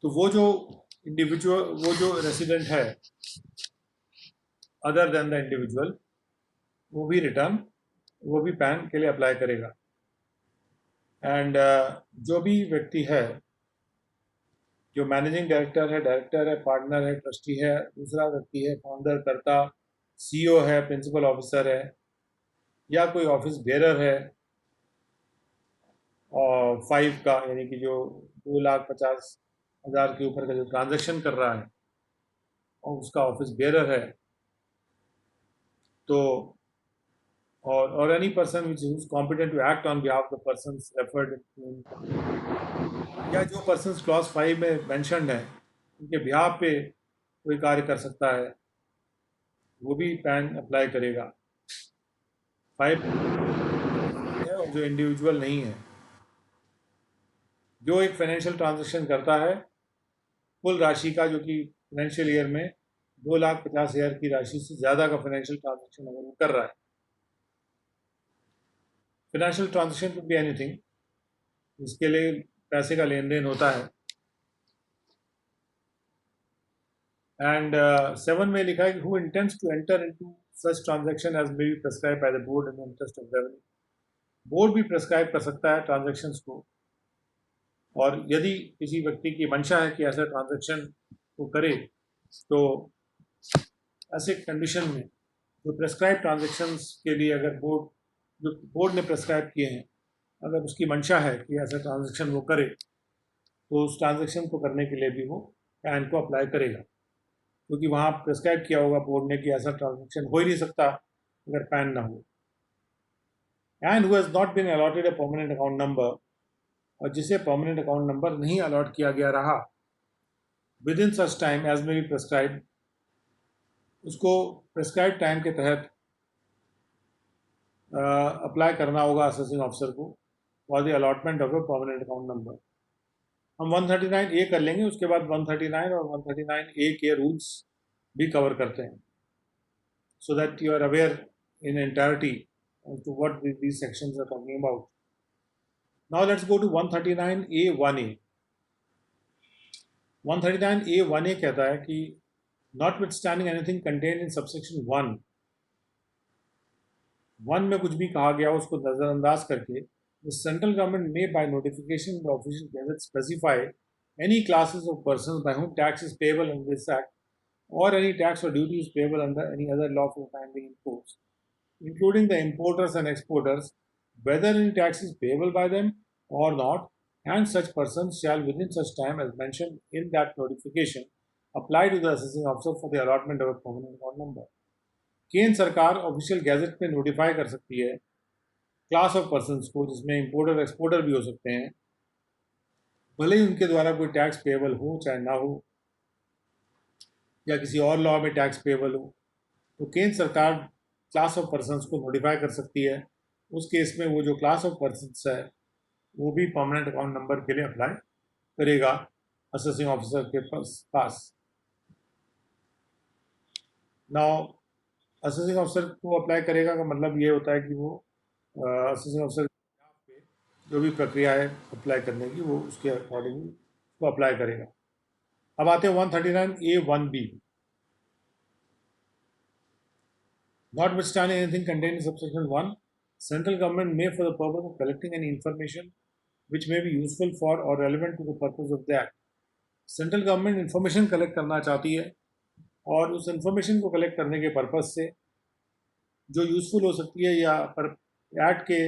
तो वो जो रेसिडेंट है अदर देन द इंडिविजुअल, वो भी पैन के लिए अप्लाई करेगा। एंड जो भी व्यक्ति है जो मैनेजिंग डायरेक्टर है, पार्टनर है, ट्रस्टी है, दूसरा व्यक्ति है फाउंडर, कर्ता, CEO है, प्रिंसिपल ऑफिसर है, या कोई ऑफिस बेरर है और 5 का, यानी कि जो 2,50,000 के ऊपर का जो ट्रांजैक्शन कर रहा है और उसका ऑफिस बेरर है, तो और any person which is competent to act on behalf the persons referred, या जो पर्सन्स क्लॉज 5 में मेंशन्ड है उनके बिहाफ पे कोई कार्य कर सकता है, वो भी पैन अप्लाई करेगा। 5 है और जो इंडिविजुअल नहीं है, जो एक फाइनेंशियल ट्रांजैक्शन करता है कुल राशि का, जो कि फाइनेंशियल ईयर में 2,50,000 की राशि से ज़्यादा का फाइनेंशियल ट्रांजैक्शन अगर वो कर रहा है, financial transaction could be anything, इसके लिए पैसे का लेन देन होता है। एंड 7 में लिखा है कि who intends to enter into such transaction as may be prescribe by the board in the interest of revenue. Board भी प्रेस्क्राइब कर सकता है ट्रांजैक्शंस को, और यदि किसी व्यक्ति की मंशा है कि ऐसा ट्रांजैक्शन को करे, तो ऐसे कंडीशन में जो प्रेस्क्राइब ट्रांजैक्शंस के लिए अगर बोर्ड ने प्रेस्क्राइब किए हैं, अगर उसकी मंशा है कि ऐसा ट्रांजैक्शन वो करे, तो उस ट्रांजैक्शन को करने के लिए भी वो पैन को अप्लाई करेगा, क्योंकि वहाँ प्रेस्क्राइब किया होगा बोर्ड ने कि ऐसा ट्रांजैक्शन हो ही नहीं सकता अगर पैन ना हो। And who has not been allotted a permanent account number, और जिसे परमानेंट अकाउंट नंबर नहीं अलॉट किया गया रहा within such time as may be prescribe, उसको प्रेस्क्राइब टाइम के तहत अप्लाई करना होगा असेसिंग ऑफिसर को for the allotment of a permanent account number. हम 139A कर लेंगे, उसके बाद 139 और 139A के रूल्स भी कवर करते हैं, so that you are aware in entirety as to what these sections are talking about. Now let's go to 139A1A. 139A1A कहता है कि notwithstanding anything contained in subsection 1 में कुछ भी कहा गया उसको नज़रअंदाज करके, the central government may by notification of the official gazette specify any classes of persons by whom tax is payable under this act, or any tax or duty is payable under any other law for the time being imposed, including the importers and exporters, whether any tax is payable by them or not, and such persons shall within such time as mentioned in that notification apply to the assessing officer for the allotment of a permanent account number. केंद्र सरकार official gazette में notify कर सकती है class of persons को, जिसमें importer exporter भी हो सकते हैं, भले ही उनके द्वारा कोई टैक्स पेएबल हो चाहे ना हो, या किसी और लॉ में टैक्स पेएबल हो, तो केंद्र सरकार क्लास ऑफ पर्सन्स को नोटिफाई कर सकती है। उस केस में वो जो क्लास ऑफ पर्सन्स है वो भी परमानेंट अकाउंट नंबर के लिए अप्लाई करेगा असेसिंग ऑफिसर के पास। नाउ असेसिंग ऑफिसर को अप्लाई करेगा का मतलब ये होता है कि वो असेसिंग ऑफिसर पे जो भी प्रक्रिया है अप्लाई करने की, वो उसके अकॉर्डिंग उसको अप्लाई करेगा। अब आते हैं 139A1B। Notwithstanding anything contained in subsection 1, central government may, for the purpose of collecting any information which may be useful for or relevant to the purpose of the act, central government information collect करना चाहती है, और उस information को collect करने के purpose से जो यूजफुल हो सकती है या एक्ट के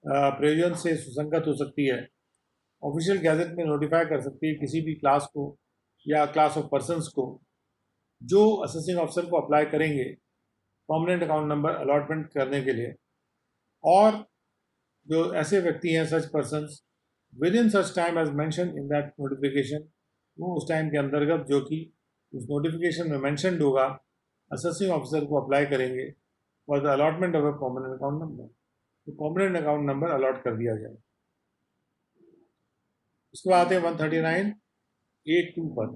प्रयोजन से सुसंगत हो सकती है, ऑफिशियल गैजेट में नोटिफाई कर सकती है किसी भी क्लास को या क्लास ऑफ पर्सन्स को जो असेसिंग ऑफिसर को अप्लाई करेंगे परमानेंट अकाउंट नंबर अलॉटमेंट करने के लिए, और जो ऐसे व्यक्ति हैं such persons within such time as mention in that notification, वो उस टाइम के अंतर्गत जो कि उस नोटिफिकेशन में मेंशनड होगा असेसिंग ऑफिसर को अप्लाई करेंगे for the allotment of a permanent account number, तो परमानेंट अकाउंट नंबर अलॉट कर दिया जाए। उसके बाद आते हैं 139(a)(2) पर।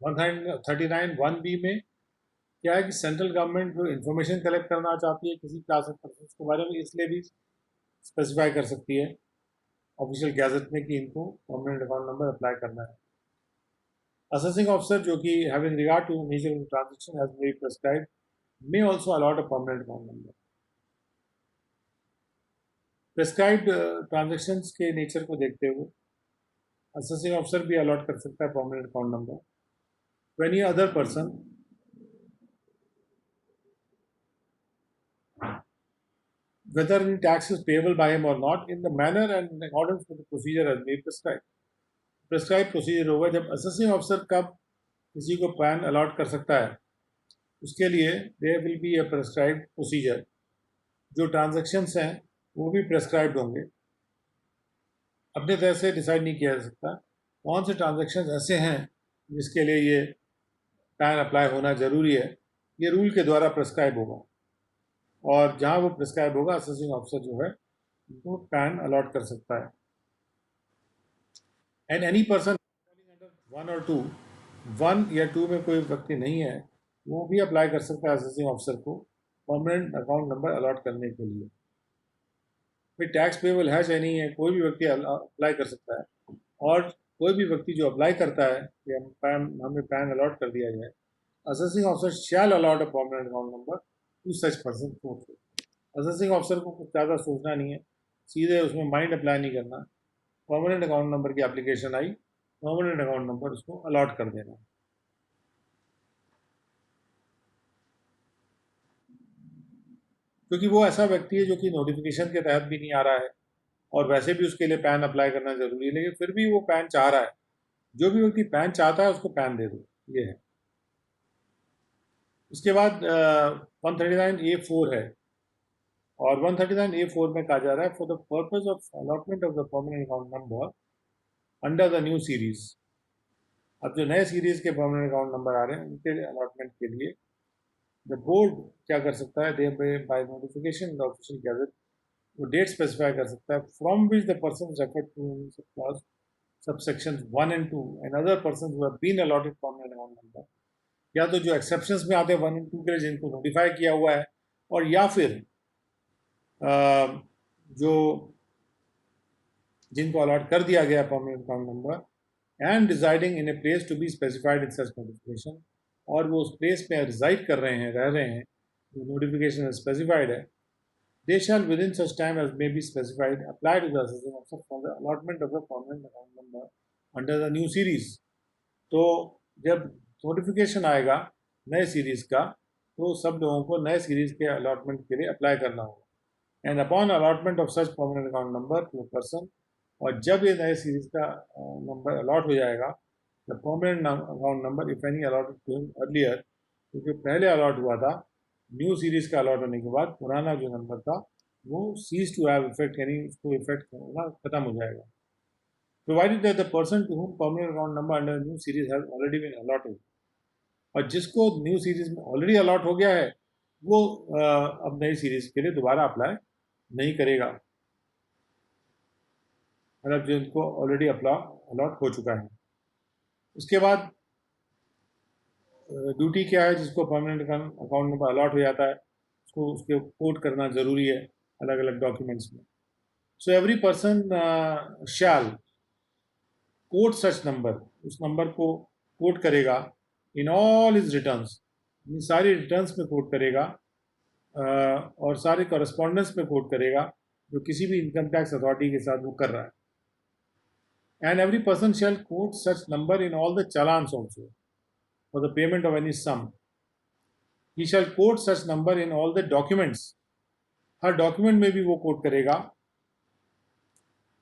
139(1)(b) में क्या है कि सेंट्रल गवर्नमेंट जो इन्फॉर्मेशन कलेक्ट करना चाहती है किसी क्लास ऑफ पर्सन के बारे में, इसलिए भी स्पेसिफाई कर सकती है ऑफिशियल गैजेट में कि इनको परमानेंट अकाउंट नंबर अप्लाई करना है। असेसिंग ऑफिसर जो कि having regard to nature of transaction as may be prescribed may also allot a permanent account number. Prescribed transactions के नेचर को देखते हुए असेसिंग ऑफिसर भी अलॉट कर सकता है permanent account number to any other person whether any tax is payable by him or not in the manner and in accordance with the procedure as may be prescribed. Prescribe procedure होगा जब assessing officer कब किसी को pan allot कर सकता है, उसके लिए there will be a prescribed procedure. जो ट्रांजैक्शंस हैं वो भी प्रेस्क्राइब्ड होंगे। अपने तरह से डिसाइड नहीं किया जा सकता कौन से ट्रांजैक्शंस ऐसे हैं जिसके लिए ये पैन अप्लाई होना ज़रूरी है। ये रूल के द्वारा प्रेस्क्राइब होगा और जहाँ वो प्रेस्क्राइब होगा असेसिंग ऑफिसर जो है उनको पैन अलॉट कर सकता है। एंड एनी पर्सन वन और टू, 1 या 2 में कोई व्यक्ति नहीं है वो भी अप्लाई कर सकता है असेसिंग ऑफिसर को परमानेंट अकाउंट नंबर अलॉट करने के लिए। फिर टैक्स पेबल है चाहे नहीं है, कोई भी व्यक्ति अप्लाई कर सकता है। और कोई भी व्यक्ति जो अप्लाई करता है कि हमें पैन अलॉट कर दिया जाए, assessing officer shall allot a permanent account number to such person. Assessing officer को कुछ ज़्यादा सोचना नहीं है, सीधे उसमें माइंड अप्लाई नहीं करना। परमानेंट अकाउंट नंबर की एप्लीकेशन आई, परमानेंट अकाउंट नंबर उसको अलॉट कर देना। क्योंकि वो ऐसा व्यक्ति है जो कि नोटिफिकेशन के तहत भी नहीं आ रहा है और वैसे भी उसके लिए पैन अप्लाई करना जरूरी है, लेकिन फिर भी वो पैन चाह रहा है। जो भी व्यक्ति पैन चाहता है उसको पैन दे दो, ये है। उसके बाद 139(a)(4) है और 139(a)(4) में कहा जा रहा है for the purpose of allotment of the permanent account number under the new series. अब जो नए सीरीज के परमानेंट अकाउंट नंबर आ रहे हैं उनके अलॉटमेंट के लिए द बोर्ड क्या कर सकता है, दे by notification the official gazette वो डेट स्पेसिफाई कर सकता है from which the person referred to clause subsection 1 and 2 and other persons who have been allotted permanent account number, या तो जो एक्सेप्शंस में आते हैं 1 and 2 के लिए जिनको नोटिफाई किया हुआ है, और या फिर जो जिनको अलॉट कर दिया गया permanent account number and residing in a place to be specified in such notification, और वो उस प्लेस में रिजाइड कर रहे हैं, रह रहे हैं, जो नोटिफिकेशन स्पेसिफाइड है, they shall within such time as may be specified apply to the assessing officer for the allotment of the permanent account number under the new series। तो जब नोटिफिकेशन आएगा नए सीरीज का तो सब लोगों को नए सीरीज के अलॉटमेंट के लिए अप्लाई करना होगा। And upon allotment of such permanent account number to a person, और जब ये नए सीरीज का नंबर अलॉट हो जाएगा, the permanent account number if any allotted to him earlier, क्योंकि पहले अलॉट हुआ था, न्यू सीरीज का अलॉट होने के बाद पुराना जो नंबर था वो सीज टू हैव इफेक्ट, यानी उसको इफेक्ट होना खत्म हो जाएगा। Provided that the person to whom permanent account number under new series has already been allotted, और जिसको न्यू सीरीज में ऑलरेडी अलॉट हो गया है वो अब नई सीरीज के लिए दोबारा अप्लाई नहीं करेगा, मतलब जिनको ऑलरेडी अलॉट हो चुका है। उसके बाद ड्यूटी क्या है, जिसको परमानेंट अकाउंट नंबर अलॉट हो जाता है उसको उसके कोट करना ज़रूरी है अलग अलग डॉक्यूमेंट्स में। So every person shall quote such number, उस नंबर को कोट करेगा इन ऑल हिज रिटर्न्स, इन सारी रिटर्न्स में कोट करेगा और सारे कॉरेस्पॉन्डेंस में कोट करेगा जो किसी भी इनकम टैक्स अथॉरिटी के साथ वो कर रहा है। And every person shall quote such number in all the challans also for the payment of any sum. He shall quote such number in all the documents. Her document में भी वो coat करेगा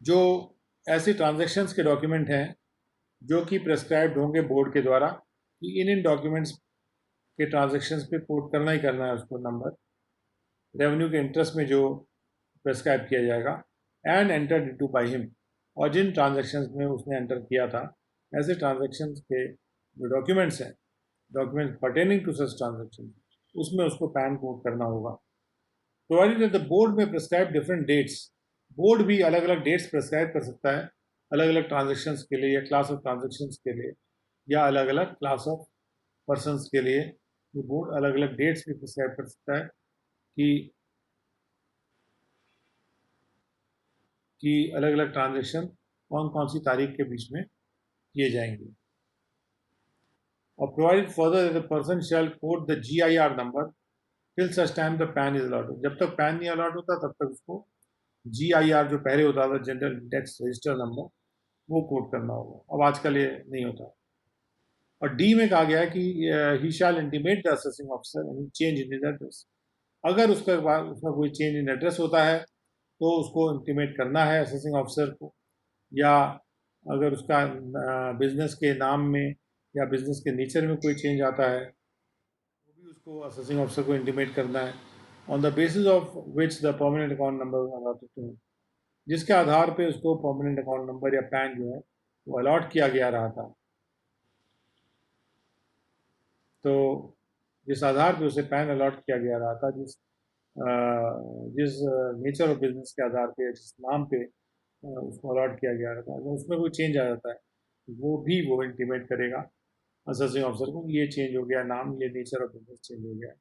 जो ऐसे ट्रांजैक्शंस के डॉक्यूमेंट हैं जो कि प्रेस्क्राइब्ड होंगे बोर्ड के द्वारा कि इन डॉक्यूमेंट्स के ट्रांजैक्शंस पे कोट करना ही करना है उसको नंबर, रेवेन्यू के इंटरेस्ट में जो प्रेस्क्राइब किया जाएगा, and entered into by him, और जिन ट्रांजैक्शंस में उसने एंटर किया था ऐसे ट्रांजेक्शन के जो डॉक्यूमेंट्स हैं, document pertaining to such transaction, उसमें उसको पैन कोड करना होगा। Provided that the board may prescribe different dates, board भी अलग अलग डेट्स प्रिस्क्राइब कर सकता है अलग अलग ट्रांजेक्शन्स के लिए या क्लास ऑफ ट्रांजेक्शन्स के लिए या अलग अलग क्लास ऑफ पर्सनस के लिए। ये बोर्ड अलग अलग डेट्स भी प्रिस्क्राइब कर सकता है कि अलग अलग ट्रांजेक्शन कौन कौन सी तारीख के बीच में किए जाएंगे। और provided further that the person shall quote the GIR number till such time the pan is a lot, जब तक पैन नहीं अलॉट होता तब तक उसको GIR जो पहले होता था, जनरल इंडेक्स रजिस्टर नंबर, वो कोड करना होगा। अब आजकल ये नहीं होता। और डी में कहा गया है कि he shall intimate the assessing officer any change in his address, अगर उसका कोई चेंज इन एड्रेस होता है तो उसको इंटीमेट करना है असेसिंग ऑफिसर को, या अगर उसका बिजनेस के नाम में या बिजनेस के नेचर में कोई चेंज आता है वो भी उसको असेसिंग ऑफिसर को इंटीमेट करना है। On the basis of which the permanent account number allotted to him, जिसके आधार पे उसको परमानेंट अकाउंट नंबर या पैन जो है वो अलॉट किया गया रहा था। तो जिस आधार पे उसे पैन अलॉट किया गया रहा था, जिस नेचर ऑफ बिजनेस के आधार पे, जिस नाम पे उसको अलॉट किया गया रहा था, अगर उसमें कोई चेंज आ जाता है वो इंटीमेट करेगा असेसिंग ऑफिसर को, ये चेंज हो गया नाम, ये नेचर ऑफ बिजनेस चेंज हो गया।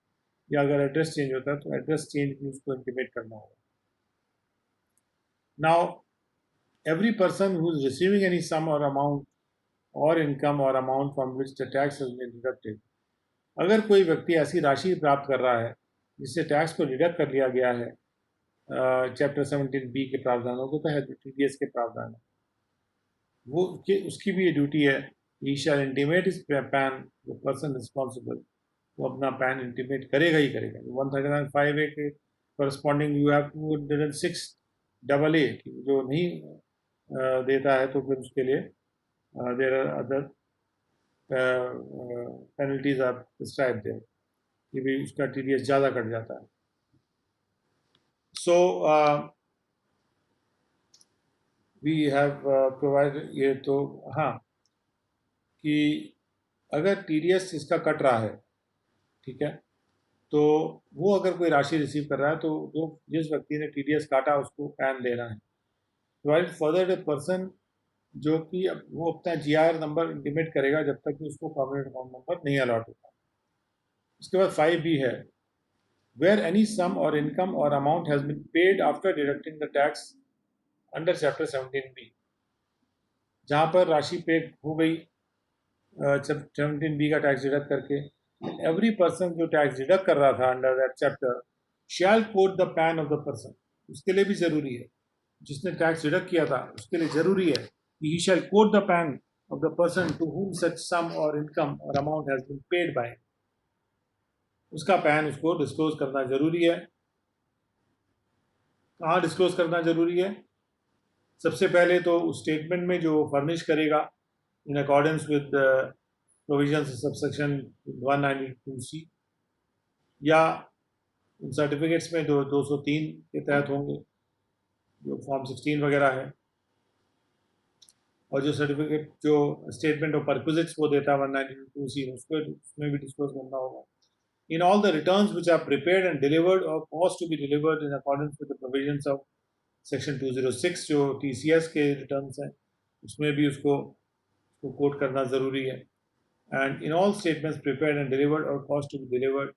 या अगर एड्रेस चेंज होता है तो एड्रेस चेंज भी उसको इंटीमेट करना होगा। Now every person who is receiving any sum or amount or income or amount from which the tax has been deducted, अगर कोई व्यक्ति ऐसी राशि प्राप्त कर रहा है जिससे टैक्स को डिडक्ट कर लिया गया है चैप्टर 17B के प्रावधानों के तहत, TDS के प्रावधान है, वो उसकी भी ये ड्यूटी है, he shall intimate his PAN, the person responsible, वो अपना पैन इंटीमेट करेगा ही करेगा। 139(5)A के करस्पॉन्डिंग यू हैव 206AA जो नहीं देता है तो फिर उसके लिए there are other penalties are prescribed there, कि भी उसका TDS ज़्यादा कट जाता है। सो वी हैव प्रोवाइडेड, ये तो हाँ, कि अगर TDS इसका कट रहा है, ठीक है, तो वो अगर कोई राशि रिसीव कर रहा है तो जो जिस व्यक्ति ने TDS काटा उसको पैन लेना है। प्रोवाइड फर्दर ए पर्सन, जो कि वो अपना GIR नंबर इंटीमेट करेगा जब तक कि उसको परमानेंट अकाउंट नंबर नहीं अलॉट होता। उसके बाद 5B है, वेयर एनी सम और इनकम और amount has been paid after deducting the tax under chapter 17B, जहाँ पर राशि पे हो गई 17B का टैक्स डिडक्ट करके, एवरी पर्सन जो टैक्स डिडक्ट कर रहा था under that chapter shall quote the PAN of the person, उसके लिए भी जरूरी है, जिसने टैक्स डिडक्ट किया था उसके लिए जरूरी है कि he shall quote the PAN of the person to whom such sum or income or amount has been paid by, उसका पैन उसको डिस्क्लोज करना जरूरी है। कहाँ डिस्क्लोज करना जरूरी है? सबसे पहले तो उस स्टेटमेंट में जो फर्निश करेगा इन accordance with provisions subsection 192C, या उन सर्टिफिकेट्स में जो 203 के तहत होंगे, जो फॉर्म 16 वगैरह है, और जो सर्टिफिकेट जो स्टेटमेंट ऑफ परक्विजिट्स वो देता है 192C, उसमें भी डिस्क्लोज करना होगा। In all the returns which are prepared and delivered or caused to be delivered in accordance with the provisions of section 206 जो TCS के रिटर्न्स हैं, उसमें भी उसको कोट करना ज़रूरी है। And in all statements prepared and delivered or caused to be delivered,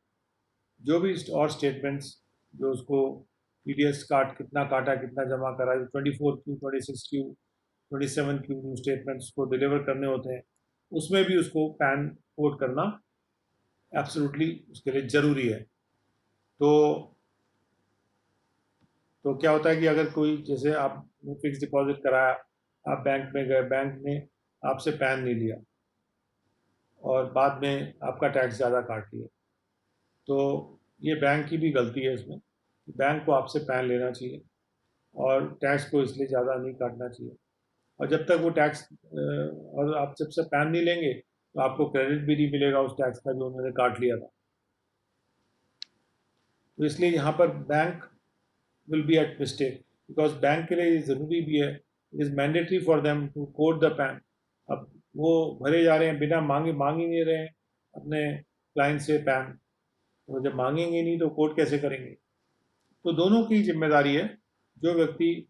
जो भी और स्टेटमेंट्स जो उसको TDS कितना काटा, कितना जमा करा, 24Q, 26Q, 27Q स्टेटमेंट्स को डिलीवर करने होते हैं, उसमें भी उसको पैन कोड करना एब्सोल्युटली उसके लिए ज़रूरी है। तो क्या होता है कि अगर कोई, जैसे आपने फिक्स डिपॉजिट कराया, आप बैंक में गए, बैंक ने आपसे पैन नहीं लिया और बाद में आपका टैक्स ज़्यादा काट लिया, तो ये बैंक की भी गलती है इसमें। बैंक को आपसे पैन लेना चाहिए और टैक्स को इसलिए ज़्यादा नहीं काटना चाहिए, और जब तक वो टैक्स और आप जब से पैन नहीं लेंगे तो आपको क्रेडिट भी नहीं मिलेगा उस टैक्स का जो उन्होंने काट लिया था। तो इसलिए यहाँ पर bank will be at mistake, because bank के लिए ज़रूरी भी है, it is mandatory for them to quote the PAN. अब वो भरे जा रहे हैं, बिना मांग ही नहीं रहे हैं अपने क्लाइंट से पैन, तो जब मांगेंगे नहीं तो कोड कैसे करेंगे। तो दोनों की जिम्मेदारी है, जो व्यक्ति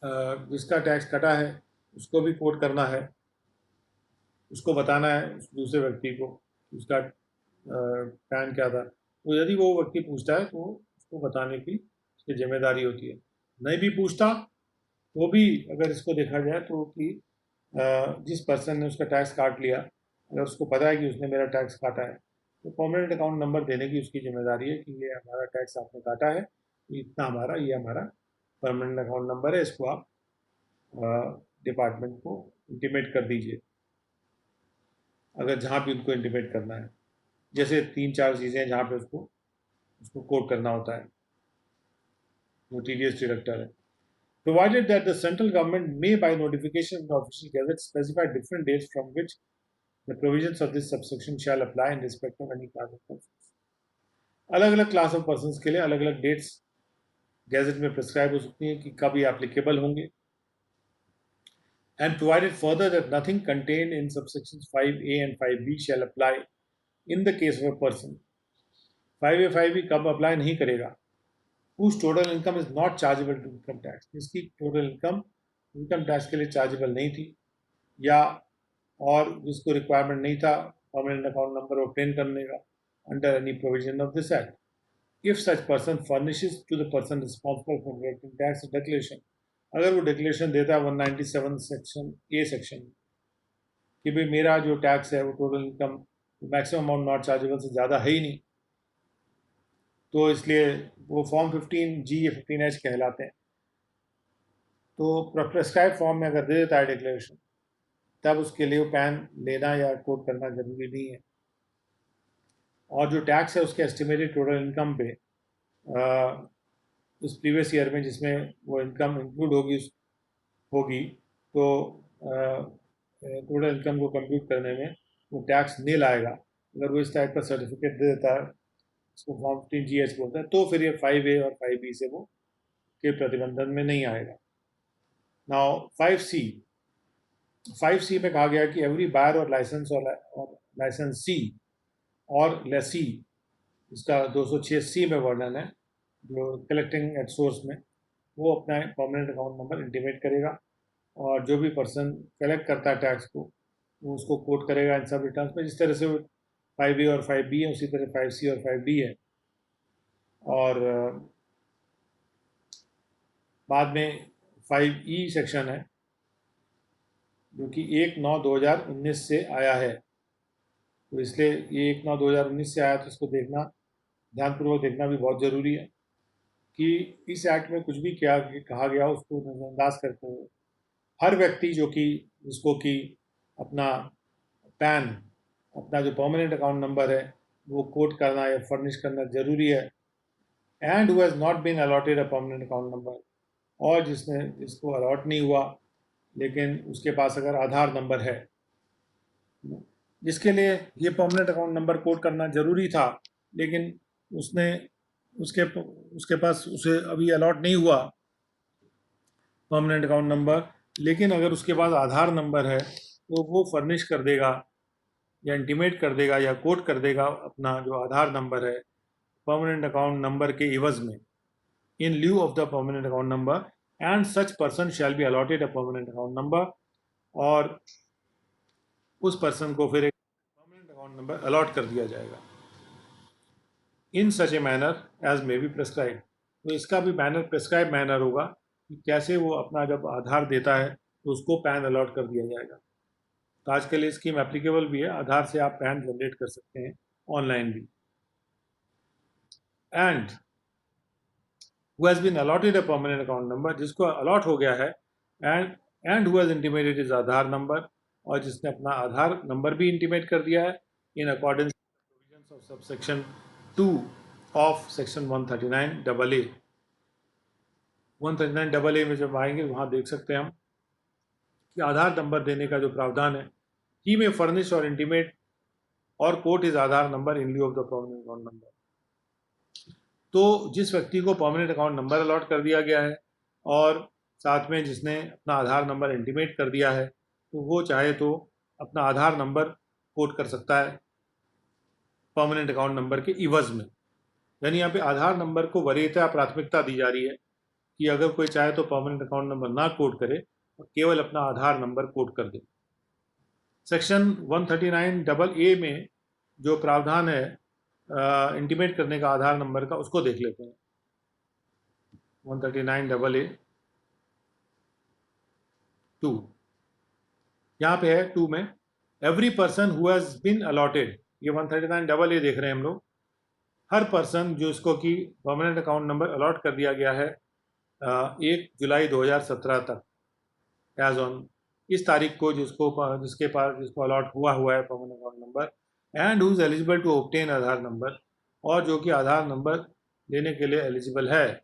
जिसका टैक्स कटा है उसको भी कोड करना है, उसको बताना है उस दूसरे व्यक्ति को उसका पैन क्या था। तो यदि वो व्यक्ति पूछता है तो उसको बताने की उसकी जिम्मेदारी होती है। नहीं भी पूछता तो भी अगर इसको देखा जाए तो कि जिस पर्सन ने उसका टैक्स काट लिया, अगर उसको पता है कि उसने मेरा टैक्स काटा है, तो परमानेंट अकाउंट नंबर देने की उसकी जिम्मेदारी है कि ये हमारा टैक्स आपने काटा है, इतना हमारा, ये हमारा परमानेंट अकाउंट नंबर है, इसको आप डिपार्टमेंट को इंटीमेट कर दीजिए, अगर जहाँ भी उनको इंटीमेट करना है। जैसे 3-4 चीज़ें हैं जहाँ पे उसको उसको कोड करना होता है, वो TDS डिडक्टर है। Provided that the central government may by notification in the official gazette specify different dates from which the provisions of this subsection shall apply in respect of any class of persons. अलग अलग class of person के लिए अलग अलग dates gadget में prescribe हो सकती हैं कि कब ये एप्लीकेबल होंगे। And provided further that nothing contained in subsections 5A and 5B shall apply in the case of a person. 5A 5B कब अप्लाई नहीं करेगा? whose total income is not chargeable to income tax, जिसकी total income tax के लिए chargeable नहीं थी, या और जिसको रिक्वायरमेंट नहीं था परमानेंट अकाउंट नंबर ऑब्टेन करने का under any provision of this act, if such person furnishes to the person responsible for collecting tax declaration, अगर वो डिक्लेरेशन देता है 197 सेक्शन ए सेक्शन कि भाई मेरा जो टैक्स है वो total income maximum amount not chargeable से ज़्यादा है ही नहीं, तो इसलिए वो फॉर्म 15G या 15H कहलाते हैं। तो प्रेस्क्राइब फॉर्म में अगर दे देता है डिक्लेरेशन, तब उसके लिए वो पैन लेना या कोड करना जरूरी नहीं है। और जो टैक्स है उसके एस्टिमेटेड टोटल इनकम पे उस प्रीवियस ईयर में जिसमें वो इनकम इंक्लूड होगी तो टोटल इनकम को कंप्यूट करने में वो टैक्स नील आएगा। अगर वो इस टाइप का सर्टिफिकेट दे देता है, इसको फॉर्म 15GH बोलता है, तो फिर ये 5A और 5B से वो के प्रतिबंधन में नहीं आएगा। नाउ 5C में कहा गया कि एवरी बायर और लाइसेंसी और लेसी, इसका 206C में वर्णन है, जो कलेक्टिंग एट सोर्स में, वो अपना परमानेंट अकाउंट नंबर इंटीमेट करेगा, और जो भी पर्सन कलेक्ट करता है टैक्स को वो उसको कोट करेगा इन सब रिटर्न्स में। जिस तरह से 5A और 5B है उसी तरह 5C और 5D है। और बाद में 5E सेक्शन है जो कि 1/9/2019 से आया है, तो इसलिए ये 1/9/2019 से आया, तो इसको देखना, ध्यानपूर्वक देखना भी बहुत ज़रूरी है कि इस एक्ट में कुछ भी क्या कहा गया उसको नज़रअंदाज करते हुए हर व्यक्ति जो कि जिसको कि अपना पैन, अपना जो परमानेंट अकाउंट नंबर है वो कोड करना या फर्निश करना ज़रूरी है। And who has not been allotted a permanent account number, और जिसको अलॉट नहीं हुआ लेकिन उसके पास अगर आधार नंबर है, जिसके लिए ये परमानेंट अकाउंट नंबर कोड करना ज़रूरी था लेकिन उसके पास उसे अभी अलॉट नहीं हुआ परमानेंट अकाउंट नंबर, लेकिन अगर उसके पास आधार नंबर है तो वो फर्निश कर देगा या इंटीमेट कर देगा या कोड कर देगा अपना जो आधार नंबर है परमानेंट अकाउंट नंबर के इवज में, in lieu of the permanent account number, and such person shall be allotted a permanent account number, और उस पर्सन को फिर एक परमानेंट अकाउंट नंबर अलॉट कर दिया जाएगा in such a manner as may be prescribe. तो इसका भी मैनर प्रेस्क्राइब मैनर होगा कि कैसे वो अपना जब आधार देता है तो उसको पैन अलॉट कर दिया जाएगा। तो आज के लिए स्कीम एप्लीकेबल भी है, आधार से आप पैन जनरेट कर सकते हैं ऑनलाइन भी। And who has been allotted a permanent account number, जिसको अलॉट हो गया है, and who has intimated his Aadhaar number, और जिसने अपना आधार नंबर भी इंटीमेट कर दिया है in accordance provisions of subsection 2 of section 139AA। 139AA में जब आएंगे वहाँ देख सकते हैं हम कि आधार नंबर देने का जो प्रावधान है, ही में फर्निश और इंटीमेट और quote his Aadhaar number in lieu of the permanent account number. तो जिस व्यक्ति को परमानेंट अकाउंट नंबर अलॉट कर दिया गया है और साथ में जिसने अपना आधार नंबर इंटीमेट कर दिया है, तो वो चाहे तो अपना आधार नंबर कोट कर सकता है परमानेंट अकाउंट नंबर के इवज में। यानी यहाँ पे आधार नंबर को वरीयता प्राथमिकता दी जा रही है कि अगर कोई चाहे तो परमानेंट अकाउंट नंबर ना कोड करे और केवल अपना आधार नंबर कोड कर दे। सेक्शन 139 डबल ए में जो प्रावधान है इंटीमेट करने का आधार नंबर का, उसको देख लेते हैं। 139 डबल ए 2, यहाँ पे है 2 में every person who has been allotted, ये 139 डबल ए देख रहे हैं हम लोग। हर पर्सन जो इसको कि परमानेंट अकाउंट नंबर अलॉट कर दिया गया है 1 जुलाई 2017 तक, एज ऑन इस तारीख को जिसको अलॉट हुआ है permanent account number, and who is eligible to obtain Aadhaar number, और जो कि आधार नंबर लेने के लिए एलिजिबल है,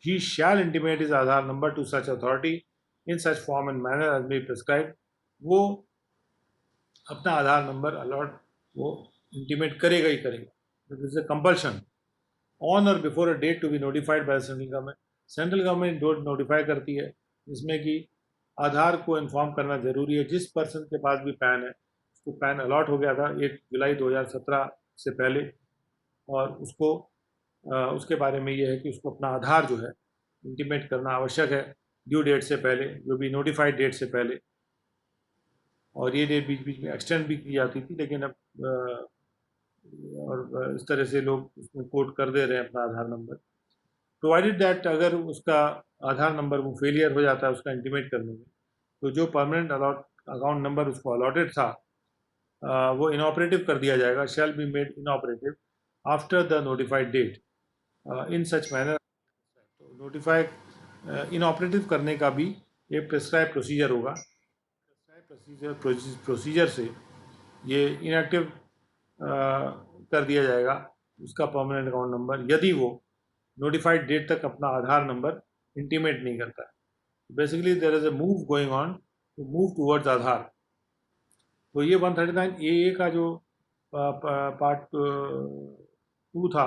he shall intimate his Aadhaar number to such authority in such form and manner as may be prescribed। वो अपना आधार नंबर अलॉट वो इंटीमेट करेगा ही करेगा। This is a compulsion on or before a date to be notified by central government. Central government notify करती है, जिसमें कि आधार को इन्फॉर्म करना जरूरी है। जिस पर्सन के पास भी पैन है, उसको पैन अलॉट हो गया था 1 जुलाई 2017 से पहले, और उसको उसके बारे में ये है कि उसको अपना आधार जो है इंटीमेट करना आवश्यक है ड्यू डेट से पहले, जो भी नोटिफाइड डेट से पहले। और ये डेट बीच बीच में एक्सटेंड भी की जाती थी, लेकिन अब और इस तरह से लोग उसमें कोड कर दे रहे हैं अपना आधार नंबर। प्रोवाइडेड दैट अगर उसका आधार नंबर वो फेलियर हो जाता है उसका इंटीमेट करने में, तो जो परमानेंट अकाउंट नंबर उसको अलॉटेड था वो इनऑपरेटिव कर दिया जाएगा, shall be made inoperative after the notified date in such manner. तो नोटिफाई इनऑपरेटिव करने का भी एक प्रेस्क्राइब प्रोसीजर होगा। प्रोसीजर से ये इनएक्टिव कर दिया जाएगा उसका परमानेंट अकाउंट नंबर, यदि वो नोटिफाइड डेट तक अपना आधार नंबर इंटीमेट नहीं करता है। Basically there is a move going on to move towards Aadhaar. तो ये 139 ए का जो पार्ट 2 था,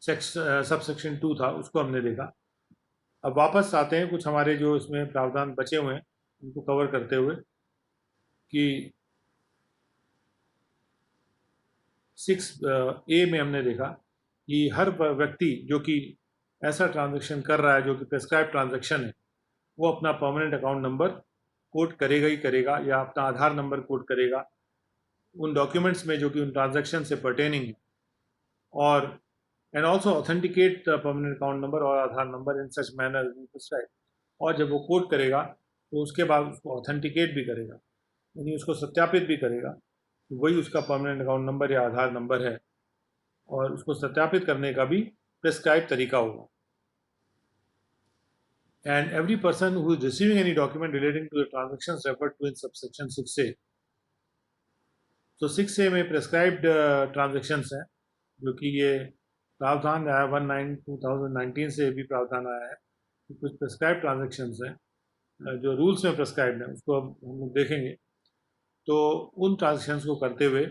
सब सेक्शन 2 था, उसको हमने देखा। अब वापस आते हैं कुछ हमारे जो इसमें प्रावधान बचे हुए हैं उनको कवर करते हुए, कि 6 ए में हमने देखा कि हर व्यक्ति जो कि ऐसा ट्रांजैक्शन कर रहा है जो कि प्रेस्क्राइब ट्रांजैक्शन है, वो अपना परमानेंट अकाउंट नंबर कोड करेगा ही करेगा, या अपना आधार नंबर कोड करेगा उन डॉक्यूमेंट्स में जो कि उन ट्रांजैक्शन से पर्टेनिंग है, और and also authenticate the permanent account number और Aadhaar number in such manner prescribe. और जब वो कोड करेगा तो उसके बाद उसको ऑथेंटिकेट भी करेगा, यानी उसको सत्यापित भी करेगा कि वही उसका परमानेंट अकाउंट नंबर या आधार नंबर है, और उसको सत्यापित करने का भी प्रेस्क्राइब तरीका होगा। And every person who is receiving any document relating to the transactions referred to in subsection 6A, तो 6A में प्रेस्क्राइब्ड ट्रांजेक्शन्स हैं, जो कि ये प्रावधान आया 19/2019 से भी प्रावधान आया है कि कुछ प्रेस्क्राइब ट्रांजेक्शन्स हैं जो रूल्स में प्रेस्क्राइब्ड हैं, उसको अब हम लोग देखेंगे। तो उन ट्रांजेक्शन्स को करते हुए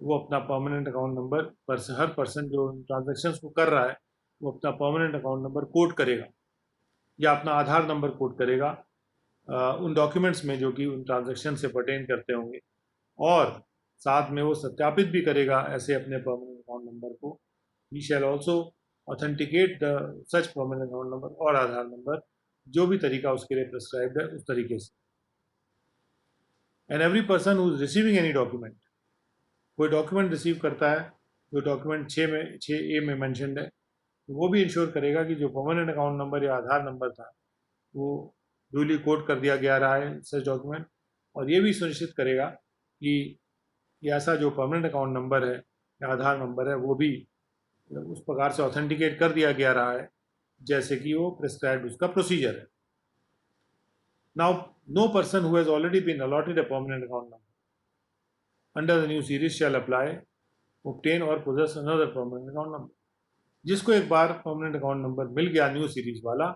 वो अपना परमानेंट अकाउंट नंबर हर पर्सन जो ट्रांजेक्शन्स को कर रहा है वो अपना परमानेंट अकाउंट नंबर कोड करेगा या अपना आधार नंबर कोड करेगा उन डॉक्यूमेंट्स में जो कि उन ट्रांजेक्शन से पर्टेन करते होंगे, और साथ में वो सत्यापित भी करेगा ऐसे अपने परमानेंट अकाउंट नंबर को। He shall also authenticate the such permanent account number और आधार नंबर, जो भी तरीका उसके लिए प्रेस्क्राइब्ड है उस तरीके से। And every person who is receiving any document, कोई डॉक्यूमेंट रिसीव करता है जो डॉक्यूमेंट 6A में मैंशनड है, तो वो भी इंश्योर करेगा कि जो परमानेंट अकाउंट नंबर या आधार नंबर था वो ड्यूली कोड कर दिया गया रहा है सच डॉक्यूमेंट, और ये भी सुनिश्चित करेगा कि ऐसा जो परमानेंट अकाउंट नंबर है या आधार नंबर है वो भी उस प्रकार से ऑथेंटिकेट कर दिया गया रहा है जैसे कि वो प्रिस्क्राइब्ड उसका प्रोसीजर है। Now no person who has already been allotted a permanent account number under the new series shall apply obtain or possess another permanent account number। जिसको एक बार परमानेंट अकाउंट नंबर मिल गया न्यू सीरीज वाला,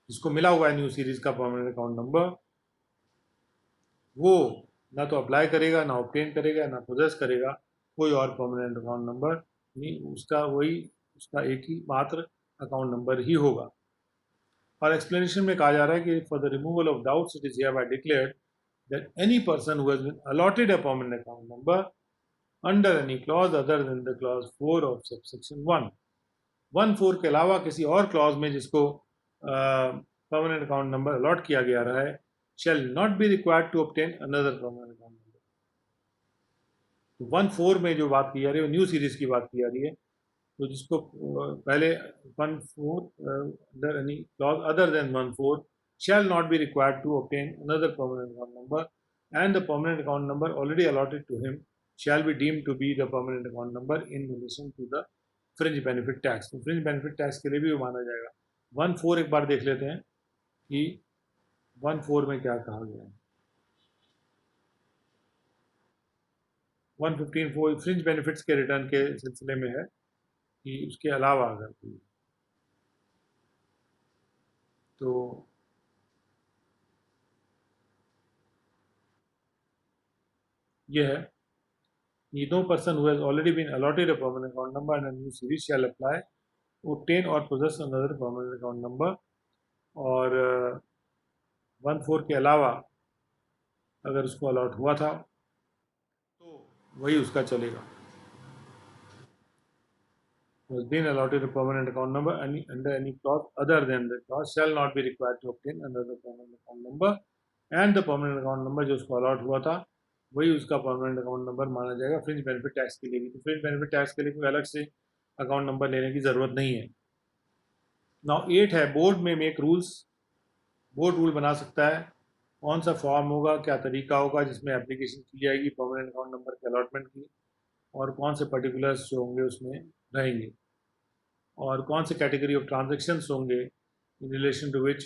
जिसको मिला हुआ है न्यू सीरीज का परमानेंट अकाउंट नंबर, वो ना तो अप्लाई करेगा, ना ऑब्टेन करेगा, ना पोजेस करेगा कोई और परमानेंट अकाउंट नंबर, नहीं उसका वही उसका एक ही मात्र अकाउंट नंबर ही होगा। और एक्सप्लेनेशन में कहा जा रहा है कि for the removal of doubts it is hereby declared that any person who has been allotted a permanent account number under any clause other than the clause 4 of subsection 1 के अलावा किसी और क्लॉज में जिसको परमानेंट अकाउंट नंबर अलॉट किया गया रहा है shall not be required to obtain another permanent account number. तो 1 में जो बात की जा रही है वो न्यू सीरीज की बात की जा रही है. तो जिसको पहले 1 under any clause other than 1 shall not be required to obtain another permanent account number and the permanent account number already allotted to him shall be deemed to be the permanent account number in relation to the fringe benefit tax. तो fringe benefit tax के लिए भी वो माना जाएगा. 1 एक बार देख लेते हैं कि 1 में क्या कहा गया है. 115 फ्रिंज बेनिफिट्स के रिटर्न के सिलसिले में है कि उसके अलावा अगर कोई तो ये है कि no person who has already been allotted a permanent account number and a new series shall apply, obtain or possess another permanent account number. और 1 के अलावा अगर उसको अलॉट हुआ था तो वही उसका चलेगा. Was been allotted a permanent account number under any clause other than the clause shall not be required to obtain another permanent account number and the permanent account number जो उसको अलॉट हुआ था वही उसका परमानेंट अकाउंट नंबर माना जाएगा fringe benefit tax के लिए भी. तो फ्रिंज बेनिफिट टैक्स के लिए कोई अलग से अकाउंट नंबर लेने की ज़रूरत नहीं है. नाउ 8 है बोर्ड में मेक रूल्स. बोर्ड रूल बना सकता है. कौन सा फॉर्म होगा, क्या तरीका होगा जिसमें एप्लीकेशन की जाएगी परमानेंट अकाउंट नंबर के अलॉटमेंट की, और कौन से पर्टिकुलर्स जो होंगे उसमें रहेंगे, और कौन से कैटेगरी ऑफ ट्रांजेक्शन्स होंगे in relation to which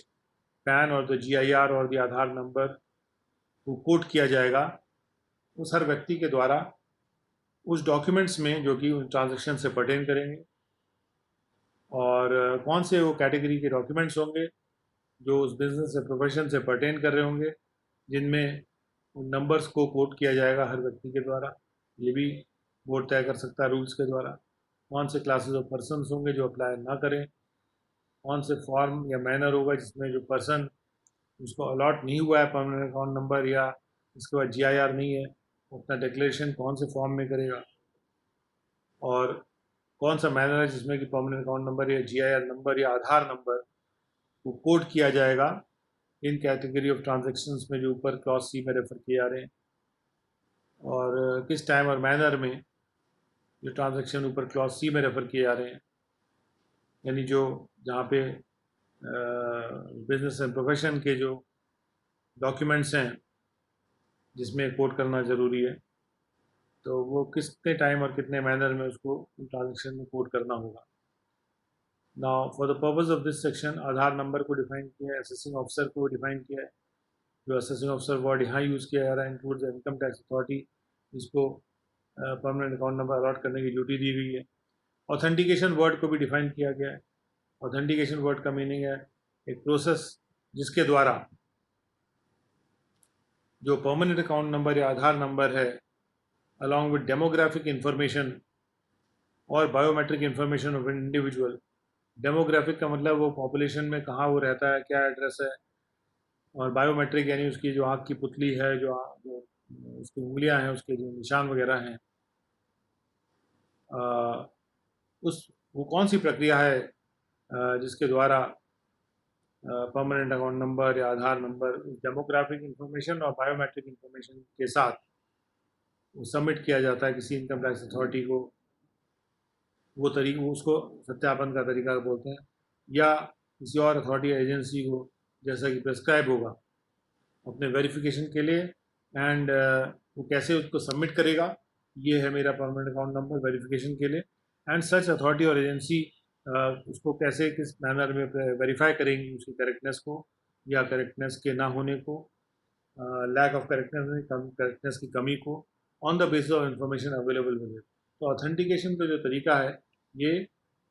PAN or the GIR or the Aadhaar number को कोट किया जाएगा उस हर व्यक्ति के द्वारा उस डॉक्यूमेंट्स में जो कि उन ट्रांजेक्शन से पर्टेन करेंगे, और कौन से वो कैटेगरी के डॉक्यूमेंट्स होंगे जो उस बिजनेस से प्रोफेशन से पर्टेन कर रहे होंगे जिनमें उन नंबर्स को कोट किया जाएगा हर व्यक्ति के द्वारा. ये भी बोर्ड तय कर सकता है रूल्स के द्वारा. कौन से क्लासेस ऑफ पर्सनस होंगे जो अप्लाई ना करें, कौन से फॉर्म या मैनर होगा जिसमें जो पर्सन उसको अलॉट नहीं हुआ है परमानेंट अकाउंट नंबर या इसके बाद GIR नहीं है वो अपना डिक्लेरेशन कौन से फॉर्म में करेगा, और कौन सा मैनर है जिसमें कि परमानेंट अकाउंट नंबर या GIR नंबर या आधार नंबर को कोड किया जाएगा इन कैटेगरी ऑफ ट्रांजेक्शन्स में जो ऊपर क्लॉज C में रेफर किए जा रहे हैं, और किस टाइम और मैनर में जो ट्रांजेक्शन ऊपर क्लॉज C में रेफर किए जा रहे हैं, यानी जो जहाँ पे बिजनेस एंड प्रोफेशन के जो डॉक्यूमेंट्स हैं जिसमें कोड करना ज़रूरी है, तो वो कितने टाइम और कितने मैनर में उसको ट्रांजेक्शन में कोड करना होगा. Now for the purpose of this section Aadhaar number को डिफाइन किया है, असेसिंग ऑफिसर को डिफाइन किया है. जो असेसिंग ऑफिसर वर्ड यहाँ यूज़ किया जा रहा है include the income tax authority, जिसको परमानेंट अकाउंट नंबर अलॉट करने की ड्यूटी दी गई है. ऑथेंटिकेशन वर्ड को भी डिफाइन किया गया है. ऑथेंटिकेशन वर्ड का मीनिंग है एक प्रोसेस जिसके द्वारा जो परमानेंट अकाउंट नंबर या आधार नंबर है अलॉन्ग विद डेमोग्राफिक इंफॉर्मेशन और biometric information of an individual. Demographic का मतलब वो पॉपुलेशन में कहाँ वो रहता है, क्या एड्रेस है, और बायोमेट्रिक यानी उसकी जो आँख की पुतली है, जो उसकी उंगलियाँ हैं, उसके जो निशान वगैरह हैं, उस वो कौन सी प्रक्रिया है जिसके द्वारा परमानेंट अकाउंट नंबर या आधार नंबर डेमोग्राफिक इंफॉर्मेशन और बायोमेट्रिक इंफॉर्मेशन के साथ वो सबमिट किया जाता है किसी इनकम टैक्स अथॉरिटी को. वो तरीका उसको सत्यापन का तरीका बोलते हैं, या किसी और अथॉरिटी या एजेंसी को जैसा कि प्रेस्क्राइब होगा अपने वेरिफिकेशन के लिए. एंड वो कैसे उसको सबमिट करेगा, ये है मेरा परमानेंट अकाउंट नंबर वेरिफिकेशन के लिए. एंड सच अथॉरिटी और एजेंसी उसको कैसे किस मैनर में वेरीफाई करेंगी उसकी करेक्टनेस को या करेक्टनेस के ना होने को, लैक ऑफ करेक्टनेस की कमी को, on the basis of information available with it. तो ऑथेंटिकेशन का जो तरीका है ये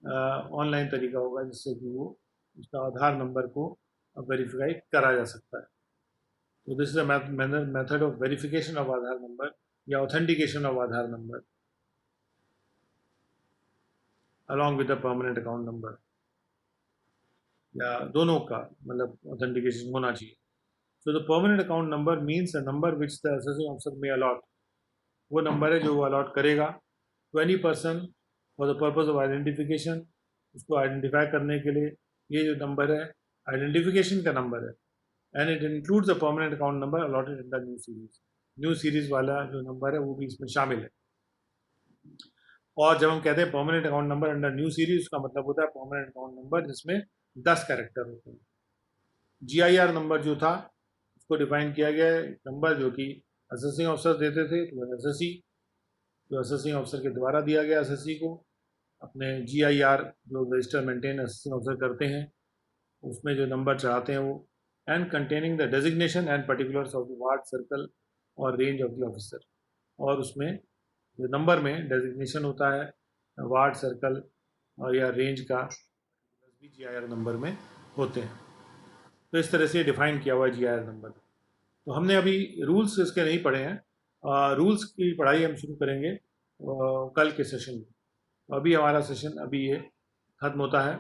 ऑनलाइन तरीका होगा जिससे कि वो उसका आधार नंबर को वेरीफाई करा जा सकता है. तो this is a method of verification of Aadhaar number या authentication of Aadhaar number along with the permanent account number. या दोनों का मतलब ऑथेंटिकेशन होना चाहिए। So the permanent account number means a number which the assessing officer may allot, वो नंबर है जो वो अलॉट करेगा to any person for the purpose of identification, उसको आइडेंटिफाई करने के लिए ये जो नंबर है आइडेंटिफिकेशन का नंबर है, and it includes the permanent account number allotted in the new series, new series वाला जो नंबर है वो भी इसमें शामिल है। और जब हम कहते हैं permanent account number under new series, उसका मतलब होता है परमानेंट अकाउंट नंबर जिसमें 10 कैरेक्टर होते हैं। GIR नंबर जो था उसको डिफाइन किया गया है, नंबर जो कि असेसिंग ऑफिसर देते थे, तो एसएससी जो असेसिंग ऑफिसर के द्वारा दिया गया एसएससी को अपने GIR जो रजिस्टर मेंटेन असेसिंग ऑफिसर करते हैं उसमें जो नंबर चढ़ाते हैं वो, and containing the designation and particulars of the ward circle और रेंज ऑफ द ऑफिसर, और उसमें जो नंबर में डेजिग्नेशन होता है वार्ड सर्कल और या रेंज का भी GIR नंबर में होते हैं। तो इस तरह से डिफाइन किया हुआ है GIR नंबर। तो हमने अभी रूल्स इसके नहीं पढ़े हैं, रूल्स की पढ़ाई हम शुरू करेंगे कल के सेशन में। अभी हमारा सेशन अभी ये खत्म होता है।